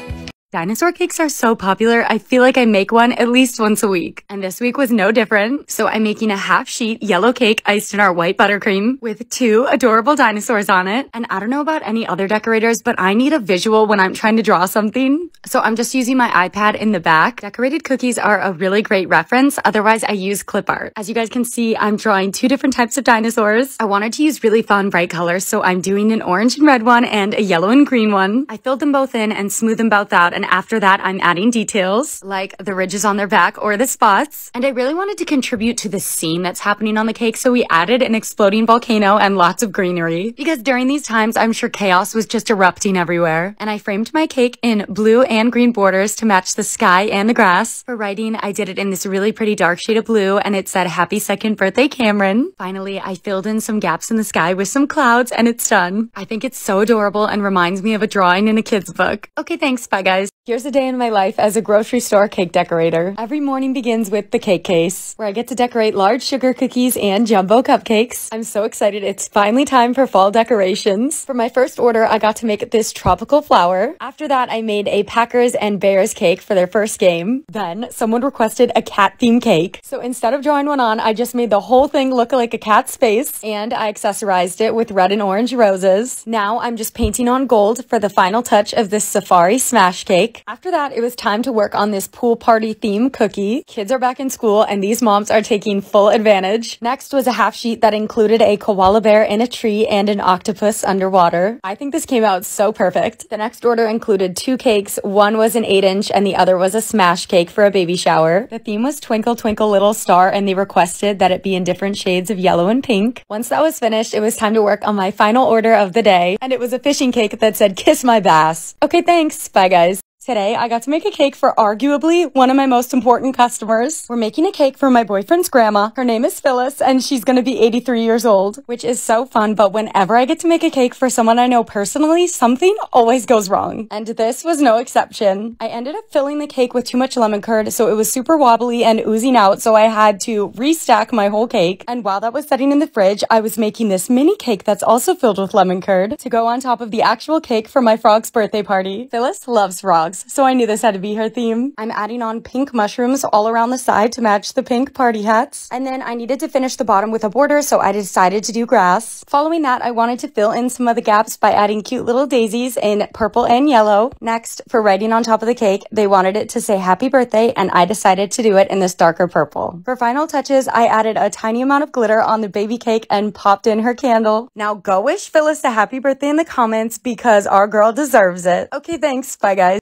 A: Dinosaur cakes are so popular, I feel like I make one at least once a week. And this week was no different. So I'm making a half-sheet yellow cake iced in our white buttercream with 2 adorable dinosaurs on it. And I don't know about any other decorators, but I need a visual when I'm trying to draw something. So I'm just using my iPad in the back. Decorated cookies are a really great reference. Otherwise, I use clip art. As you guys can see, I'm drawing 2 different types of dinosaurs. I wanted to use really fun, bright colors, so I'm doing an orange and red one and a yellow and green one. I filled them both in and smoothed them both out, and after that, I'm adding details like the ridges on their back or the spots. And I really wanted to contribute to the scene that's happening on the cake, so we added an exploding volcano and lots of greenery. Because during these times, I'm sure chaos was just erupting everywhere. And I framed my cake in blue and green borders to match the sky and the grass. For writing, I did it in this really pretty dark shade of blue, and it said, "Happy 2nd birthday, Cameron." Finally, I filled in some gaps in the sky with some clouds, and it's done. I think it's so adorable and reminds me of a drawing in a kid's book. Okay, thanks. Bye, guys. Here's a day in my life as a grocery store cake decorator. Every morning begins with the cake case, where I get to decorate large sugar cookies and jumbo cupcakes. I'm so excited. It's finally time for fall decorations. For my first order, I got to make this tropical flower. After that, I made a Packers and Bears cake for their first game. Then someone requested a cat theme cake. So instead of drawing one on, I just made the whole thing look like a cat's face, and I accessorized it with red and orange roses. Now I'm just painting on gold for the final touch of this safari smash cake. After that, it was time to work on this pool party theme cookie. Kids are back in school and these moms are taking full advantage. Next was a half sheet that included a koala bear in a tree and an octopus underwater. I think this came out so perfect. The next order included 2 cakes. One was an 8-inch and the other was a smash cake for a baby shower. The theme was Twinkle Twinkle Little Star and they requested that it be in different shades of yellow and pink. Once that was finished, it was time to work on my final order of the day, and it was a fishing cake that said "Kiss my bass." Okay, thanks. Bye, guys. Today, I got to make a cake for arguably one of my most important customers. We're making a cake for my boyfriend's grandma. Her name is Phyllis, and she's gonna be 83 years old, which is so fun, but whenever I get to make a cake for someone I know personally, something always goes wrong. And this was no exception. I ended up filling the cake with too much lemon curd, so it was super wobbly and oozing out, so I had to restack my whole cake. And while that was setting in the fridge, I was making this mini cake that's also filled with lemon curd to go on top of the actual cake for my frog's birthday party. Phyllis loves frogs, so I knew this had to be her theme. I'm adding on pink mushrooms all around the side to match the pink party hats. And then I needed to finish the bottom with a border, so I decided to do grass. Following that, I wanted to fill in some of the gaps by adding cute little daisies in purple and yellow. Next, for writing on top of the cake, they wanted it to say happy birthday, and I decided to do it in this darker purple. For final touches, I added a tiny amount of glitter on the baby cake and popped in her candle. Now go wish Phyllis a happy birthday in the comments because our girl deserves it. Okay, thanks. Bye, guys.